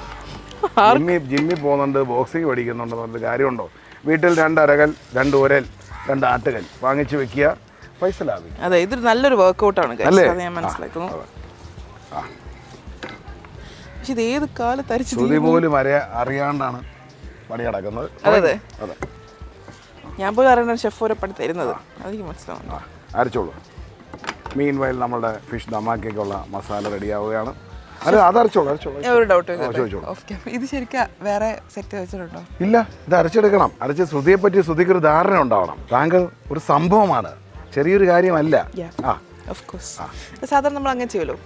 ജിമ്മിൽ പോകുന്നുണ്ട്, ബോക്സിങ് പഠിക്കുന്നുണ്ട് പറഞ്ഞിട്ട് കാര്യമുണ്ടോ? വീട്ടിൽ 2 അരകൽ, 2 ഉരൽ, 2 ആട്ടുകൽ വാങ്ങിച്ചു വെക്കുക, പൈസ ലാഭിക്കും. അതെ, ഇതൊരു നല്ലൊരു വർക്കൗട്ടാണ്. ഞാൻ മനസ്സിലാക്കുന്നു. പക്ഷെ ഇത് ഏത് കാലത്ത് അരച്ചു ശ്രുതി പോലും അറിയാണ്ടാണ് പണി നടക്കുന്നത്. അതെ അതെ. ഞാൻ പോയി അറിയണ ഷെഫ് ഓരോ പണി തരുന്നത്, അതെനിക്ക് മനസ്സിലാവുന്നു. അരച്ചോളൂ. മീൻ വയൽ നമ്മുടെ ഫിഷ് ദമാക്കിയൊക്കെയുള്ള മസാല റെഡിയാവുകയാണ്. അല്ല, അത് അരച്ചോളൂ. ഒരു ഡൗട്ട്, ഇത് ശരിക്കും വേറെ സെറ്റ് വെച്ചിട്ടുണ്ടോ? ഇല്ല, ഇത് അരച്ചെടുക്കണം. അരച്ച് ശ്രുതിയെ പറ്റി ശ്രുതിക്ക് ഒരു ധാരണ ഉണ്ടാവണം. താങ്കൾ ഒരു സംഭവമാണ്, ചെറിയൊരു കാര്യമല്ല. സാധാരണ നമ്മൾ അങ്ങനെ ചെയ്യുമല്ലോ.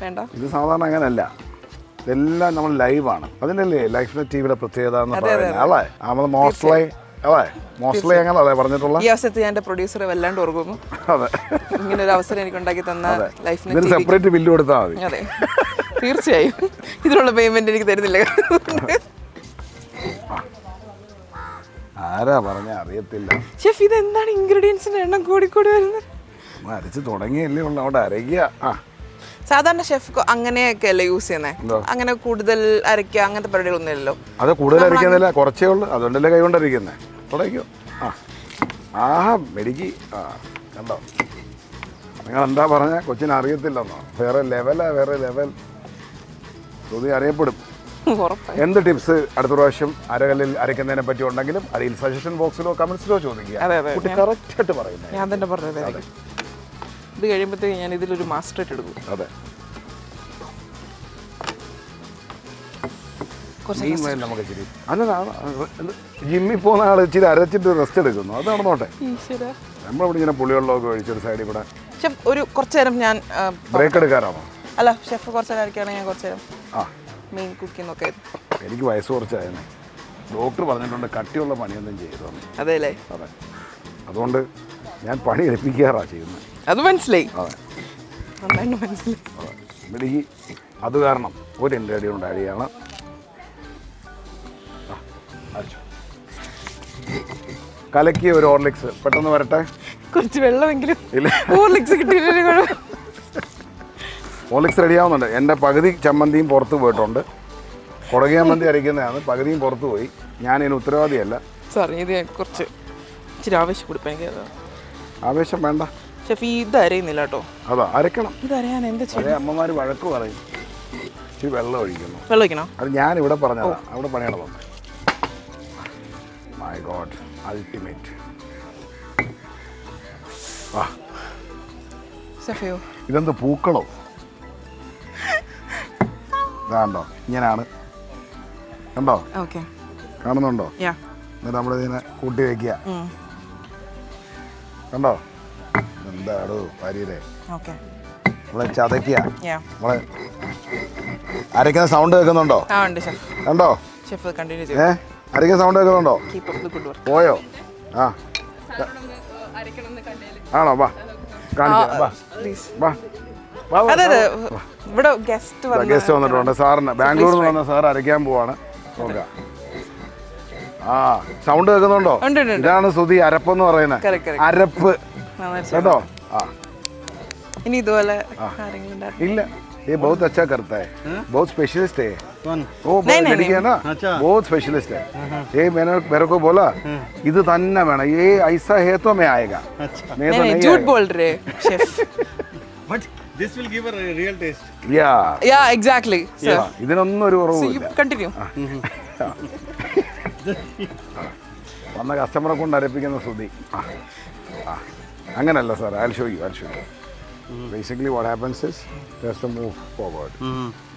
വേണ്ട, ഇത് സാധാരണ അങ്ങനല്ല. ഇതെല്ലാം നമ്മൾ ലൈവാണ്. അതിനല്ലേ ലൈഫ് നെറ്റ് ടിവിയുടെ പ്രത്യേകത എന്ന് പറയുന്നത്. അല്ലേ, നമ്മൾ മോസ്റ്റ്ലി അങ്ങനെ പറഞ്ഞിട്ടുള്ള ഈ അവസരത്തിൽ ഞാൻ പ്രൊഡ്യൂസറെ വല്ലാണ്ട് ഓർക്കുന്നു. അതെ, ഇങ്ങനെ ഒരു അവസരം എനിക്ക് ഉണ്ടാക്കി തന്ന ലൈഫ് നെറ്റ് സെപ്പറേറ്റ് ബില്ല് കൊടുത്താൽ മതി. അതെ, തീർച്ചയായും. ഇതിനുള്ള പേയ്മെന്റ് എനിക്ക് തരുന്നില്ല. ആരാ പറഞ്ഞ അറിയത്തില്ല. ഷെഫ്, ഇത് എന്താണ് ഇൻഗ്രീഡിയൻസിന്റെ എണ്ണം കൂടിക്കൂടി വരുന്നത്? അരച്ച് തുടങ്ങിയല്ലേ ഉള്ളു, അവിടെ അരയ്ക്കുക. സാധാരണ ഷെഫ് അങ്ങനെയൊക്കെ അല്ലേ യൂസ് ചെയ്യുന്നത്? അങ്ങനെ കൂടുതൽ അരയ്ക്കുക അങ്ങനത്തെ പരിപാടികളൊന്നും ഇല്ലല്ലോ. അത് കൂടുതൽ അരയ്ക്കുന്നില്ല, കുറച്ചേ ഉള്ളൂ. അതുകൊണ്ടല്ലേ കൈ കൊണ്ടരിക്കുന്നത്. തുടങ്ങിക്കോ. മെഡിക്ക്. കണ്ടോ? നിങ്ങൾ എന്താ പറഞ്ഞ കൊച്ചിന് അറിയത്തില്ലെന്നോ? വേറെ ലെവലാ, വേറെ ലെവൽ. ശ്രുതി അറിയപ്പെടും. എന്ത് ടിപ്സ് അടുത്ത പ്രാവശ്യം അരകല്ലിൽ അരയ്ക്കുന്നതിനെ പറ്റി ഉണ്ടെങ്കിലും അടിയിൽ സജഷൻ ബോക്സിലോ കമന്റ്സിലോ ചോദിക്കുക. കുട്ടി കറക്റ്റായിട്ട് പറയുന്നത്. ഞാൻ തന്നെ പറഞ്ഞത്. ഇത് കഴിയുമ്പോഴത്തേക്ക് ഞാൻ ഇതിലൊരു മാസ്റ്ററേറ്റ് എടുക്കും. അതെ, നമുക്ക് ഇച്ചിരി ജിമ്മിൽ പോകുന്ന ആൾ ഇച്ചിരി അരച്ചിട്ട് റെസ്റ്റ് എടുക്കുന്നു. അത് നടന്നോട്ടെ. നമ്മളിവിടെ ഇങ്ങനെ പുളിവെള്ളമൊക്കെ ഒഴിച്ചൊരു സൈഡിൽ കൂടെ ഷെഫ് ഒരു കുറച്ചു നേരം ഞാൻ ബ്രേക്ക് എടുക്കാറാണോ? അല്ല, ഷെഫ് കുറച്ചു നേരം അരയ്ക്കുകയാണെങ്കിൽ ഞാൻ കുറച്ചു നേരം മെയിൻ കുക്കിംഗ് ഒക്കെ. എനിക്ക് വയസ്സ് കുറച്ചായിരുന്നു. ഡോക്ടർ പറഞ്ഞിട്ടുണ്ട് കട്ടിയുള്ള പണിയൊന്നും ചെയ്തു. അതെ അല്ലേ? അതെ, അതുകൊണ്ട് ഞാൻ പണി എടുപ്പിക്കാറാണ് ചെയ്യുന്നത്. അത് മനസ്സിലായി. അതെ, നന്നായിട്ട് മനസ്സിലായി. മെഡിക്ക് അത് കാരണം ഒരു ഇൻഗ്രീഡിയൻ്റ് ആഡ് ചെയ്യണം. കലക്കിയ ഒരു ഹോർലിക്സ് പെട്ടെന്ന് വരട്ടെ. കുറച്ച് വെള്ളമെങ്കിലും. ഇല്ല, ഹോർലിക്സ് കിട്ടിയില്ല. ഹോർലിക്സ് റെഡിയാവുന്നുണ്ട്. എൻ്റെ പകുതി ചമ്മന്തിയും പുറത്ത് പോയിട്ടുണ്ട്. കുടകി ചമ്മന്തി അരയ്ക്കുന്നതാണ്, പകുതിയും പുറത്ത് പോയി. ഞാനിതിന് ഉത്തരവാദിയല്ല. സോറി, ഇത് കുറച്ച് ഇച്ചിരി ആവശ്യം കൊടുക്കും എനിക്ക്. ആവേശം വേണ്ട. ഷെഫ് ഇത് അരയുന്നില്ല കേട്ടോ. അതാ അരക്കണം. ഇത് അരയാൻ എന്താ അതേ ചെയ്യുക? അമ്മമാർ വഴക്ക് പറയും. ഇച്ചിരി വെള്ളം ഒഴിക്കുന്നു. വെള്ളം ഒഴിക്കണോ? അത് ഞാൻ ഇവിടെ പറഞ്ഞതാ. അവിടെ പണിയണം. My God, ultimate. ഷെഫയോ ഇതെന്ത് പൂക്കളോ? ഇതാണ്ടോ ഇങ്ങനെയാണ്. കണ്ടോ? ഓക്കെ. കാണുന്നുണ്ടോ? യാ. എന്നിട്ട് നമ്മളിതിനെ കൂട്ടി വയ്ക്കുക. കണ്ടോ? എന്താടോ ഭാര്യരെ ഓക്കെ. നമ്മളെ ചതയ്ക്കുക. യാ. നമ്മളെ അരയ്ക്കുന്ന സൗണ്ട് കേൾക്കുന്നുണ്ടോ? ആ ഉണ്ട് ഷെഫ്. കണ്ടോ? ഷെഫ് കണ്ടിന്യൂ ചെയ്യൂ. അരയ്ക്കുന്ന സൗണ്ട് കേൾക്കുന്നുണ്ടോ? Keep up the good work. പോയോ? ആ ആണോ? വാ കാണിക്കാം. വാ പ്ലീസ്. വാ വാ. അതെ അതെ ഇവിടെ ഗസ്റ്റ് ഗസ്റ്റ് വന്നിട്ടുണ്ട്. സാറിന് ബാംഗ്ലൂരിൽ നിന്ന് വന്ന സാർ അരയ്ക്കാൻ പോവാണ്. നോക്കാം. ആ സൗണ്ട് കേൾക്കുന്നുണ്ടോ? ഉണ്ട്, ഉണ്ട്, ഉണ്ട്. ഇതാണ് സുധി അരപ്പെന്ന് പറയുന്നത്. Correct, correct. അരപ്പ് കേട്ടോ? ആ ഇനി ഇതുപോലെ ആരെങ്കിലും ഉണ്ടായിരുന്നു? ഇല്ല. ये बहुत अच्छा करता है, बहुत स्पेशलिस्ट है। कौन? वो लड़की है ना, बहुत स्पेशलिस्ट है। ये मैंने मेरे को बोला इधर तन्ना मैंने ये ऐसा है तो मैं आएगा। मैं तो नहीं नहीं झूठ बोल रहे chef. But this will give a real taste. या Yeah, exactly. Sir. ഇതിനൊന്നും ഒരു So കുറവില്ല. you continue. വന്ന കസ്റ്റമറെ കൊണ്ട് അരപ്പിക്കുന്ന സുധി. അങ്ങനല്ല sir. I show you. Basically what happens is just to move forward.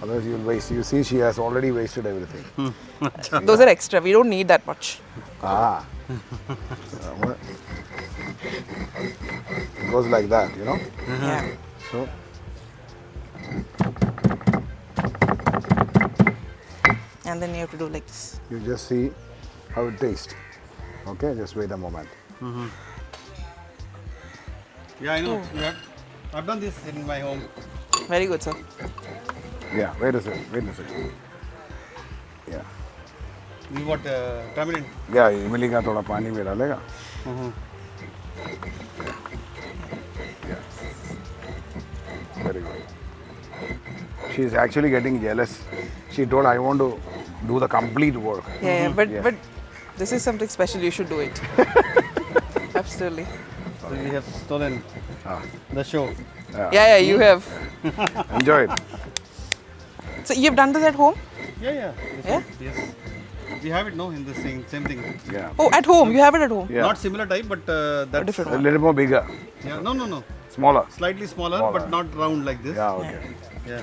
Otherwise you will waste. You see she has already wasted everything. Those are extra. We don't need that much. It goes like that, you know. Yeah. So And then you have to do like this. you just see how it tastes. Okay, just wait a moment. Yeah, I know. I've done this in my home. Very good, sir. Yeah, wait a second. Yeah. You what? Tamarind. Yeah, इमली का थोड़ा पानी भी डालेगा. Yeah. Very good. She is actually getting jealous. She told I want to do the complete work. Yeah, but this is something special. You should do it. Absolutely. So we have stolen the show. Yeah, you have. Enjoy it. So you've done this at home? Yeah. Yeah? Yes. We have it now in this thing, same thing. Yeah. Oh, at home. You have it at home. Yeah. Not similar type, but that's Different. A little more bigger, Yeah, no. smaller. Slightly smaller, but not round like this. Yeah, okay. Yeah.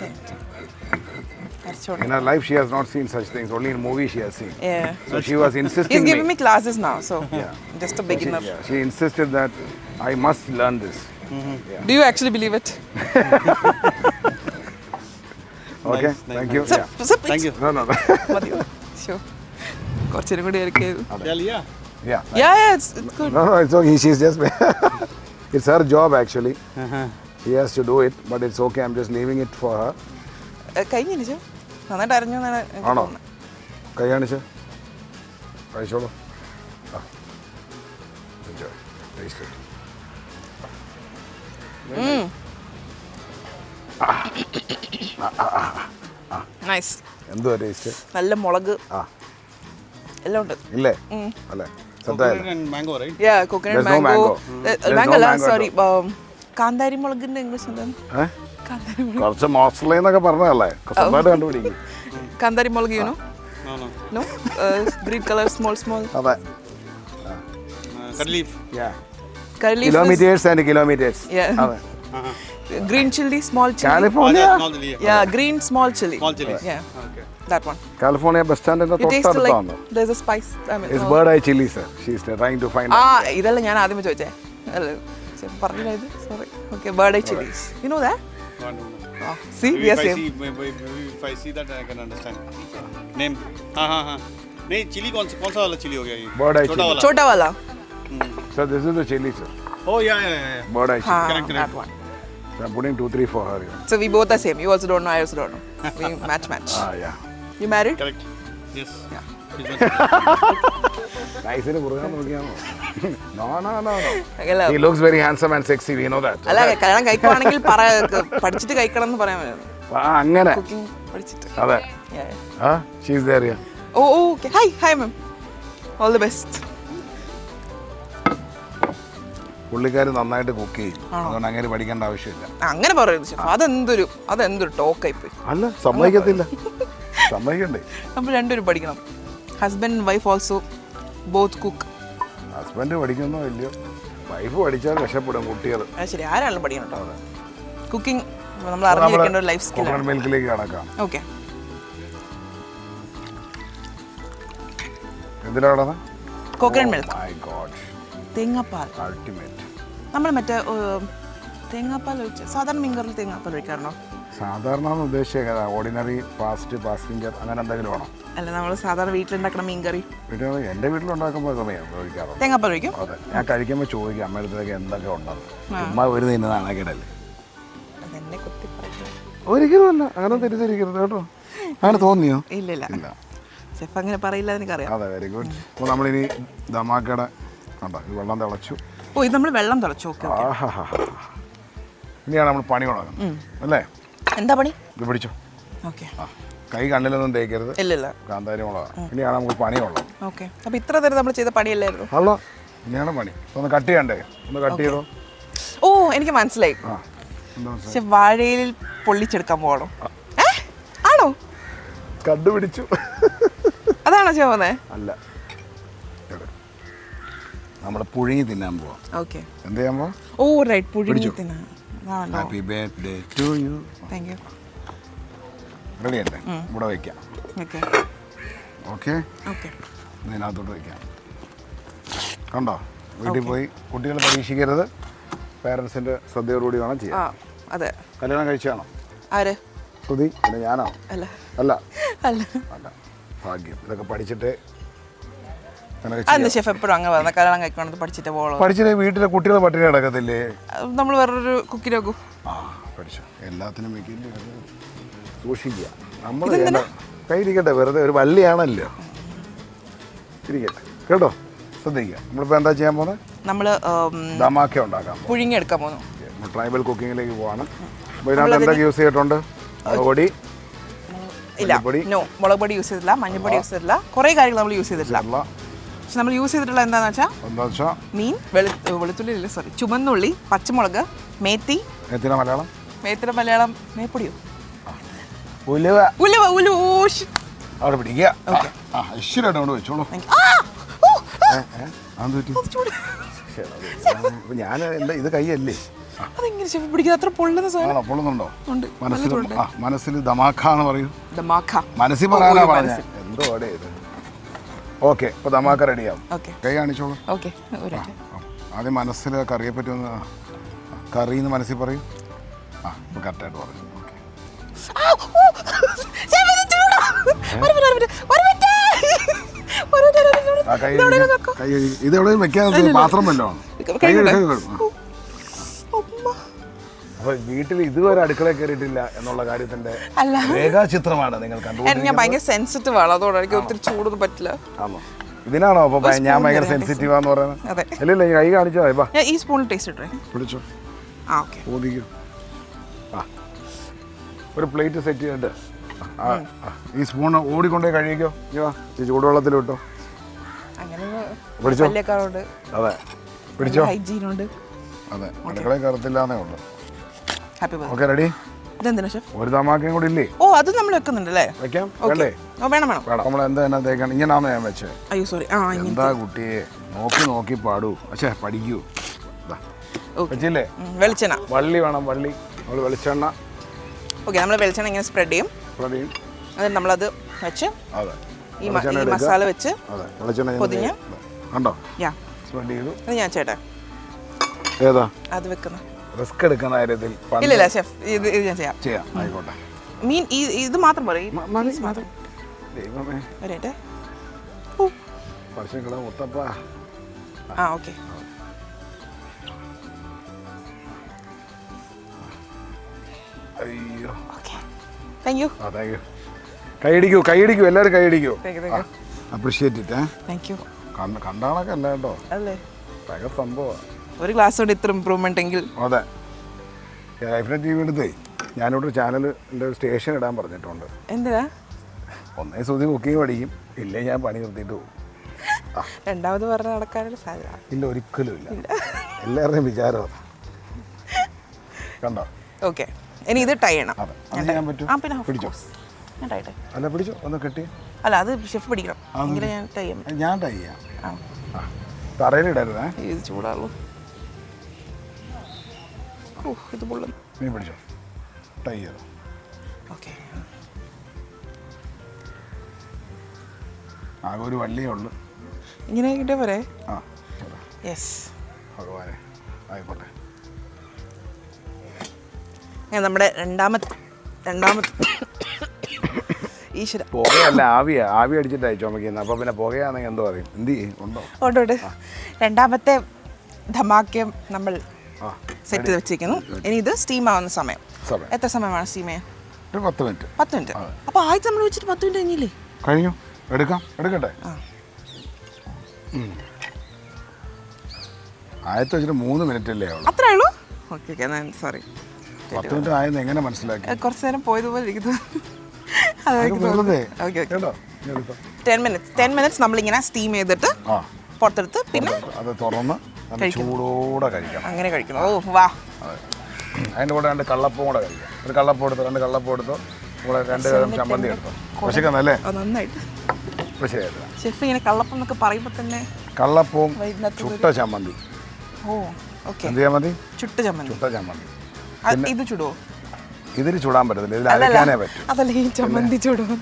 That's what. In her life, she has not seen such things. Only in movies she has seen. Yeah. So she was insisting. He's giving me classes now, so Yeah. just a beginner. She insisted that I must learn this. Do you actually believe it? Okay, Nice, thank you. Sir, Yeah. sir, please. Thank you. No. മതിയോ? Sure. കുറച്ചേരും കൂടി ഇരിക്കരുത്. Yeah, yeah. Yeah. Yeah, it's good. No, it's okay. She's just. It's her job actually. He has to do it, but it's okay. I'm just leaving it for her. കഴിഞ്ഞില്ല ചോ നന്നായിട്ട് അറിഞ്ഞു എന്നാണ് എനിക്ക് ആണോ? തോന്നുന്നത്. കൈ കാണിച്ച് കഴിച്ചോളൂ. Enjoy. Taste it. Nice. എന്തുവാ ടേസ്റ്റ്? നല്ല മുളക് ആ എല്ലാം ഉണ്ട്. ഇല്ലേ? അല്ലേ? സെറ്റായില്ലേ? Coconut and mango, right? Yeah, coconut, There's no mango. mango. There's no Mango അല്ല, mango sorry. കാന്താരി മുളകിന്റെ ഇംഗ്ലീഷ് എന്താണ്? കാന്താരി മുളക്. കുറച്ച് മോസ്ലി എന്നൊക്കെ പറഞ്ഞതല്ലേ? സ്വന്തമായിട്ട് കണ്ടുപിടിക്കും. കാന്താരി മുളക്, you know? No. No? Green color, small. അതെ. Curry leaf. Curry leaf is- kilometres and kilometres. Yeah. അതെ. Green chili, small chili. California Small chili. Yeah, green small chili. Small chilies. Yeah, Okay. that one. California bus സ്റ്റാൻഡിന്റെ It tastes തൊട്ടടുത്താണ്. like there's a spice. I mean, It's bird eye chili, sir. She's trying to find. ഇതല്ല ഞാൻ ആദ്യമേ ചോദിച്ചേ. അല്ല, പറഞ്ഞില്ല ഇത്. Sorry. Okay, bird eye chilies. You know that? No. Oh, see, Maybe yes, maybe if I see that I can understand. Name. हाँ. नहीं चिली कौन सा वाला चिली हो गया ये? Bird eye छोटा chili. वाला. छोटा वाला. Sir, this is the chili, sir. Oh yeah. Bird eye chili. हाँ, correct. that one. So I'm putting 2-3 for her. Yeah. So we both are same. You also don't know, I also don't know. We match. Yeah. You married? Correct. Yes. Yeah. Nice പുറകെ നോക്കിയാണോ? No. അല്ല, He looks very handsome and sexy. We know that. അല്ല കല്യാണം കഴിക്കുവാണെങ്കിൽ പഠിച്ചിട്ട് കഴിക്കണം എന്ന് പറയാൻ പറ്റും. അങ്ങനെ. കുക്കിംഗ് പഠിച്ചിട്ട്. അതെ. Yeah. She's there, yeah. Oh, okay. Hi, ma'am. All the best. പുള്ളിക്കാർ നന്നായിട്ട് കുക്ക് ചെയ്യും, അതുകൊണ്ട് അങ്ങനെ പഠിക്കേണ്ട ആവശ്യമില്ല. അങ്ങനെ പറയുന്നത് ഷെഫ്, അതെന്തൊരു ടോക്കായിപ്പോയി. അല്ല, സമ്മതിക്കത്തില്ല. സമ്മതിക്കണ്ടേ? നമ്മൾ രണ്ടുപേരും പഠിക്കണം. Husband wife also both cook. Husband പഠിക്കുന്നോ ഇല്ലയോ, വൈഫ് പഠിച്ചാൽ രക്ഷപ്പെടും കുട്ടികൾ. അത് ശരി, ആരാണെങ്കിലും പഠിക്കണം കേട്ടോ. കുക്കിംഗ് നമ്മൾ അറിഞ്ഞിരിക്കേണ്ട ഒരു ലൈഫ് സ്കിൽ. കോക്കനട്ട് മിൽക്കിലേക്ക് കടക്കാം. ഓക്കെ, എന്തിനാണ്? കോക്കനട്ട് മിൽക്ക്, മൈ ഗോഡ്, തേങ്ങാപ്പാൽ. അൾട്ടിമേറ്റ്. നമ്മൾ മറ്റേ തേങ്ങാപ്പാൽ ഒഴിച്ച് സാധാരണ മീൻകറിൽ തേങ്ങാപ്പാൽ ഒഴിക്കാറുണ്ടോ? സാധാരണ ഉദ്ദേശിച്ചത് ഓർഡിനറി പാസഞ്ചർ അങ്ങനെ എന്തെങ്കിലും വേണം. അല്ല, നമ്മൾ സാധാരണ വീട്ടിലുണ്ടാക്കുന്ന മീൻകറി. വീട്ടിൽ എൻ്റെ വീട്ടിലുണ്ടാക്കുമ്പോൾ ഒഴിക്കാറുണ്ട്. തേങ്ങാപ്പാൽ ഒഴിക്കും. അതെ, ഞാൻ കഴിക്കുമ്പോൾ ചോദിക്കും അമ്മയുടെ അടുത്തേക്ക് എന്തൊക്കെ ഉണ്ടെന്ന്. ചുമ്മാ ഒരു തിന്നതാണ് കിടല്ലേ. അതെന്നെ കുത്തി പറഞ്ഞു. ഒരിക്കലും അല്ല, അങ്ങനെ തിരിച്ചിരിക്കരുത് കേട്ടോ. അങ്ങനെ തോന്നിയോ? ഇല്ല, ഷെഫ് അങ്ങനെ പറയില്ല, എനിക്കറിയാം. അതെ, വെരി ഗുഡ്. അപ്പോൾ നമ്മളിനി ദമാക്കയുടെ കണ്ടോ, ഇത് വെള്ളം തിളച്ചു. ഓ, ഇത് നമ്മൾ വെള്ളം തിളച്ചു. ഓക്കെ, ഇനിയാണ് നമ്മൾ പണി തുടങ്ങുന്നത് അല്ലേ? എന്താ പണി? ഇത് പിടിച്ചോ. ഓക്കെ, ആ, കൈ കണ്ണിലൊന്നും തേക്കരുത്. ഇല്ല. കാന്താരി മുളകാണ്. ഇനിയാണ് നമുക്ക് പണിയുള്ളത്. ഓക്കെ, അപ്പോൾ ഇത്ര നേരം നമ്മൾ ചെയ്ത പണിയല്ലായിരുന്നു? അല്ല, ഇനിയാണ് പണി. ഒന്ന് കട്ട് ചെയ്യണ്ടേ? ഒന്ന് കട്ട് ചെയ്തോ. ഓ, എനിക്ക് മനസ്സിലായി. ആ, എന്താ പക്ഷെ വാഴയിൽ പൊള്ളിച്ചെടുക്കാൻ പോകണം. ആണോ? കണ്ടുപിടിച്ചു. അതാണോ ചോദനേ? അല്ല, നമ്മൾ പുഴുങ്ങി തിന്നാൻ പോവാം. ഓക്കെ, എന്ത് ചെയ്യാൻ പോവാം? ഓ റൈറ്റ്, പുഴുങ്ങി തിന്നാൻ. Happy birthday to you. Thank you. Ready അല്ലേ? ഇവിടെ വയ്ക്കാം. Okay okay, okay. ഇതിനകത്തോട്ട് വയ്ക്കാം. കണ്ടോ, വീട്ടിൽ പോയി കുട്ടികൾ പരീക്ഷിക്കരുത്. പേരൻസിൻ്റെ ശ്രദ്ധയോടുകൂടി വേണം ചെയ്യാൻ. അതെ. കല്യാണം കഴിച്ചാണോ? ആര്? ശ്രുതി. പിന്നെ ഞാനോ? അല്ല അല്ല അല്ല അല്ല. ഭാഗ്യം, ഇതൊക്കെ പഠിച്ചിട്ട് അന്ന് ഷെഫ് എപ്പോഴും അങ്ങനെ പറഞ്ഞ കല്യാണം കഴിക്കണമെന്ന് പഠിച്ചിട്ട് പോകണം. പഠിച്ചിട്ട് വീട്ടിലെ കുട്ടികൾ പട്ടിണി കിടക്കത്തില്ലേ? നമ്മൾ വേറൊരു കുക്കിനെ നോക്കൂ. ആ, പഠിച്ചു. എല്ലാത്തിനും സൂക്ഷിക്കുക. നമ്മൾ കയ്യിരിക്കട്ടെ, വെറുതെ ഒരു വള്ളിയാണല്ലോ. ഇരിക്കട്ടെ കേട്ടോ, ശ്രദ്ധിക്കുക. നമ്മളിപ്പോൾ എന്താ ചെയ്യാൻ പോകുന്നത്? നമ്മൾ ദമാക്ക ഉണ്ടാക്കാം. പുഴുങ്ങിയെടുക്കാൻ പോകുന്നു. ട്രൈബൽ കുക്കിങ്ങിലേക്ക് പോവാണ്. അപ്പോൾ ഇതിനകത്ത് എന്തൊക്കെ യൂസ് ചെയ്തിട്ടുണ്ട്? പൊടി ഇല്ല, നോ, മുളക് പൊടി യൂസ് ചെയ്തിട്ടില്ല, മഞ്ഞൾപ്പൊടി യൂസ് ചെയ്തിട്ടില്ല, കുറേ കാര്യങ്ങൾ നമ്മൾ യൂസ് ചെയ്തിട്ടില്ല. പക്ഷെ നമ്മൾ യൂസ് ചെയ്തിട്ടുള്ള എന്താണെന്ന് വെച്ചാൽ മീൻ, വെളുത്തുള്ളി ഇല്ല, സോറി, ചുമന്നുള്ളി, പച്ചമുളക്, മേത്തി. മേത്തിയുടെ മലയാളം? മേത്തിയുടെ മലയാളം മേപ്പൊടിയോ? ഉലുവ. ഉലുവ. അവിടെ പിടിക്കുക. ഐശ്വര്യമായിട്ട് കൊണ്ട് വെച്ചോളൂ. ഞാൻ എന്താ, ഇത് കൈയല്ലേ? അതെങ്ങനെ ഷെഫ് പിടിക്കുന്നത്? അത്ര പൊള്ളുന്ന സാധനം പൊള്ളുന്നുണ്ടോ? ഉണ്ട്. മനസ്സിൽ ദമാക്കാന്ന് പറയൂ. ദമാക്ക. മനസ്സിൽ പറയാനാ പറഞ്ഞ എന്തോ അവിടെ ഇത്. ഓക്കെ, ഇപ്പോൾ ദമാക്ക റെഡിയാവും. കൈ കാണിച്ചോളൂ. ഓക്കെ, ആദ്യം മനസ്സിൽ കറിയെ പറ്റി ഒന്ന് കറിന്ന് മനസ്സിൽ പറയും. ആ, ഇപ്പോൾ കറക്റ്റായിട്ട് പറഞ്ഞു. ഇതെവിടെ വെക്കാൻ പാത്രം വല്ലോ? അപ്പൊ വീട്ടിൽ ഇതുവരെ അടുക്കള കയറിയിട്ടില്ല എന്നുള്ള കാര്യത്തിന്റെ രേഖാചിത്രമാണ് നിങ്ങൾ കണ്ടുകൊണ്ടിരിക്കുന്നത്. ഞാൻ ഭയങ്കര സെൻസിറ്റീവ് ആണ്, അതുകൊണ്ട് എനിക്ക് ഒത്തിരി ചൂടൊന്നും പറ്റില്ല. ആണോ? ഇതിനാണോ അപ്പൊ ഞാൻ ഭയങ്കര സെൻസിറ്റീവ് ആന്ന് പറയുന്നത്? അല്ലല്ല, കൈ കാണിച്ചോ. ഞാൻ ഈ സ്പൂണിൽ ടേസ്റ്റ് ഇട്ടേ. പിടിച്ചോ. ആ, ഓക്കെ. ഓടിക്കോ. ആ, ഒരു പ്ലേറ്റ് സെറ്റ് ചെയ്തിട്ട് ഈ സ്പൂൺ ഓടിക്കൊണ്ടേ കഴിക്കോ. ചൂടുവെള്ളത്തിൽ വിട്ടോ. പിടിച്ചോ. അതെ, പിടിച്ചോ. അതെ, അടുക്കളയിൽ കയറത്തില്ലാന്നേ ഉള്ളു. Okay, ready. ഒരു ദമാക്കയും കൂടി ഇല്ലേ? ഓ, അത് നമ്മൾ വെക്കുന്നുണ്ടല്ലേ? വെക്കാം. വേണ്ടേ? വേണം. നമ്മൾ എന്താ തേക്കാൻ ഇങ്ങനാന്ന് ഞാൻ വെച്ചേ. അയ്യോ സോറി. എന്താ കുട്ടിയെ നോക്കി പാടൂ. പക്ഷേ പഠിക്കൂ. വെച്ചില്ലേ? വെളിച്ചെണ്ണ. വള്ളി വേണം, വള്ളി. നമ്മൾ വെളിച്ചെണ്ണ. ഓക്കെ, നമ്മൾ വെളിച്ചെണ്ണ ഇങ്ങനെ സ്പ്രെഡ് ചെയ്യും. എന്നിട്ട് നമ്മളത് വെച്ച് ഈ മസാല വെച്ച് പൊതിഞ്ഞ് കണ്ടോ സ്പ്രെഡ് ചെയ്തു. അത് ഞാൻ ചേട്ടാ ഏതാ അത് വെക്കുന്ന റിസ്ക് എടുക്കുന്ന കാര്യത്തിൽ ഇല്ല ഷെഫ്, ഇത് ഞാൻ ചെയ്യാം. ആയിക്കോട്ടെ. മീൻ ഇത് മാത്രം പറയും. ദൈവമേ, പശുക്കളെ മുത്തപ്പ. ആ, ഓക്കെ. അയ്യോ, താങ്ക് യു. Thank you. കൈയടിക്കൂ എല്ലാവരും കൈയടിക്കൂ. Appreciate it. Thank you. കണ്ടാണൊക്കെ അല്ല കേട്ടോ, അല്ലേ? ഭയങ്കര സംഭവം. ഒരു ക്ലാസ് കൊണ്ട് ഇത്ര ഇമ്പ്രൂവ്മെന്റ് എങ്കിൽ. അതെ, ലൈഫിനെ ടി വി എടുത്തേ ഞാനിവിടെ ചാനലിൻ്റെ സ്റ്റേഷൻ ഇടാൻ പറഞ്ഞിട്ടുണ്ട്. എന്തിനാ? ഒന്നേ ശ്രുതി കുക്കിങ് പഠിക്കും, ഇല്ലേ ഞാൻ പണി നിർത്തിയിട്ട് പോകും. രണ്ടാമത് പറഞ്ഞ് നടക്കാനുള്ള സാധ്യത ഇല്ല, ഒരിക്കലും ഇല്ല. എല്ലാവരുടെയും വിചാരം കണ്ടോ. ഓക്കെ, ഇനി ഇത് ടൈ ചെയ്യണം. അതെ, അത് ചെയ്യാൻ പറ്റും. ആ പിന്നെ പിടിച്ചോ. ഞാൻ ടൈ ചെയ്യട്ടെ. അല്ല, പിടിച്ചോ, ഒന്ന് കെട്ടി. അല്ല, അത് ഷെഫ് പിടിക്കണം, എങ്കിലും ഞാൻ ടൈ ചെയ്യാം. ഞാൻ ടൈ ചെയ്യാം. ആ, തറയിലിടരുതേ. ഇത് ചൂടാളൂ. ഇത് പൊള്ളും. നീ പിടിച്ചോ, ടൈ ചെയ്തോ. ഓക്കെ, ആകെ ഒരു വള്ളിയേ ഉള്ളു. ഇങ്ങനെ കിട്ടിയ പോരെ? ആ, യെസ്. ഭഗവാനെ, ആയിക്കോട്ടെ. നമ്മുടെ രണ്ടാമത്തെ ഈശ്വര പുകയല്ല, ആവി അടിച്ചിട്ടായി ചുമക്കുന്നത്. അപ്പോൾ പിന്നെ പുകയാണെങ്കിൽ എന്തോ പറയും. എന്ത് ചെയ്യും? ഉണ്ടോ? ഓട്ടോട്ട് രണ്ടാമത്തെ ധമാക്യം നമ്മൾ സെറ്റ് ചെയ്ത് വെച്ചിരിക്കുന്നു. ഇനി ഇത് സ്റ്റീം ആവുന്ന സമയം. എത്ര സമയമാണ് സ്റ്റീം ചെയ്യാൻ? ഒരു 10 മിനിറ്റ്. 10 മിനിറ്റ്. അപ്പോൾ ആദ്യത്തെ നമ്മൾ വെച്ചിട്ട് 10 മിനിറ്റ് കഴിഞ്ഞില്ലേ? കഴിഞ്ഞു. എടുക്കട്ടെ. ആദ്യത്തെ വെച്ചിട്ട് 3 മിനിറ്റ് അല്ലേ ഉള്ളൂ. അത്രേ ഉള്ളൂ? Okay okay, sorry. 10 മിനിറ്റ് ആയെന്ന് എങ്ങനെ മനസ്സിലാക്കി? കുറച്ച് നേരം പോയതുപോലെ ഇരിക്കുന്നു. വെറുതെ ഓക്കെ ഓക്കെ, കേട്ടോ. 10 മിനിറ്റ്സ് നമ്മളിങ്ങനെ സ്റ്റീം ചെയ്തിട്ട് പുറത്തെടുത്ത് പിന്നെ അത് തുറന്ന് ചൂടോടെ കഴിക്കണം. അങ്ങനെ കഴിക്കണം. ഓ വാ. അതിൻ്റെ കൂടെ 2 കള്ളപ്പം കൂടെ കഴിക്കാം. ഒരു കള്ളപ്പം എടുത്തോ, 2 കള്ളപ്പം എടുത്തോ, കൂടെ 2 തരം ചമ്മന്തി എടുത്തോ. വിശക്കുന്നല്ലേ? നന്നായിട്ട്. ഇപ്പോൾ ശരിയായില്ല. ഷെഫ് ഇങ്ങനെ കള്ളപ്പം എന്നൊക്കെ പറയുമ്പോൾ തന്നെ കള്ളപ്പവും ചുട്ട ചമ്മന്തി. ഓ ഓക്കെ, എന്ത് ചെയ്യാൻ മതി? ചുട്ട ചമ്മന്തി. ഇത് ചുടുവോ? ഇതിൽ ചൂടാൻ പറ്റത്തില്ല, ഇതിൽ അരയ്ക്കാനേ പറ്റും. അതല്ല, ഈ ചമ്മന്തി ചുടുവോ?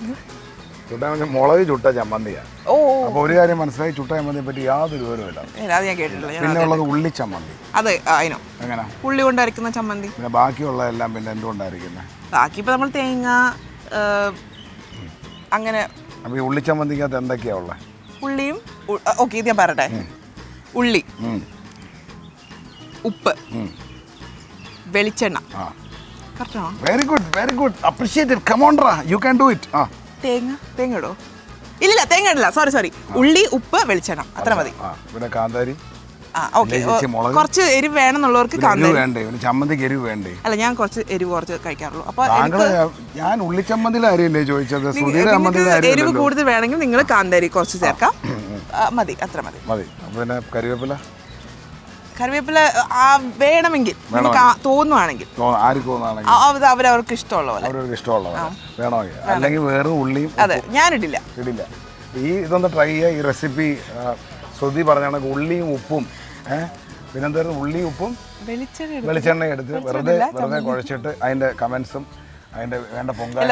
ചുട്ടാൻ മുളക് ചുട്ട ചമ്മന്തിയാണ്. ഓ, അപ്പോൾ ഒരു കാര്യം മനസ്സിലായി, ചുട്ട ചമ്മന്തിയെ പറ്റി യാതൊരു വിവരമില്ല. അത് ഞാൻ കേട്ടിട്ടില്ല. പിന്നെ ഉള്ളത് ഉള്ളി ചമ്മന്തി. അതെ, അതിനോ എങ്ങനെ? ഉള്ളി കൊണ്ട് അരക്കുന്ന ചമ്മന്തി. പിന്നെ ബാക്കിയുള്ളതെല്ലാം പിന്നെ എന്തുകൊണ്ടായിരിക്കുന്നത്? ബാക്കി ഇപ്പം നമ്മൾ തേങ്ങ അങ്ങനെ. അപ്പോൾ ഈ ഉള്ളി ചമ്മന്തിക്കകത്ത് എന്തൊക്കെയാണ് ഉള്ളത്? ഉള്ളിയും ഓക്കെ, ഇത് ഞാൻ പറയട്ടെ. ഉള്ളി, ഉപ്പ്, വെളിച്ചെണ്ണ. കറക്റ്റാണോ? Very good appreciated. Come on റാ, യു ക്യാൻ ഡു ഇറ്റ്. തേങ്ങ ഇടോ? ഇല്ല, തേങ്ങ ഇടില്ല. സോറി. ഉള്ളി, ഉപ്പ്, വെളിച്ചെണ്ണ, അത്ര മതി. പിന്നെ കാന്താരി. ഓക്കെ, കുറച്ച് എരിവ് വേണമെന്നുള്ളവർക്ക് കാന്താരി വേണ്ടേ? ചമ്മന്തിക്ക് എരിവ് വേണ്ടേ? അല്ല, ഞാൻ കുറച്ച് കഴിക്കാറുള്ളൂ. അപ്പൊ ഞാൻ ഉള്ളിച്ചമ്മന്തിയിലെ കാര്യമല്ലേ ചോദിച്ചത്? എരിവ് കൂടുതൽ വേണമെങ്കിൽ നിങ്ങൾ കാന്താരി കുറച്ച് ചേർക്കാം. മതി, അത്ര മതി. പിന്നെ കറിവേപ്പില വേണമെങ്കിൽ തോന്നുവാണെങ്കിൽ, അവരവർക്ക് ഇഷ്ടമുള്ള പോലെ വേണമെങ്കിൽ. അല്ലെങ്കിൽ വേറെ ഉള്ളിയും. അതെ, ഞാനിടില്ല. ഇതൊന്ന് ട്രൈ ചെയ്യുക. ഈ റെസിപ്പി ശ്രുതി പറഞ്ഞ ഉള്ളിയും ഉപ്പും പിന്നെന്തായിരുന്നു? ഉള്ളിയും ഉപ്പും വെളിച്ചെണ്ണ എടുത്ത് വെറുതെ കുഴച്ചിട്ട് അതിൻ്റെ കമൻസും അതിൻ്റെ വേണ്ട പൊങ്കാല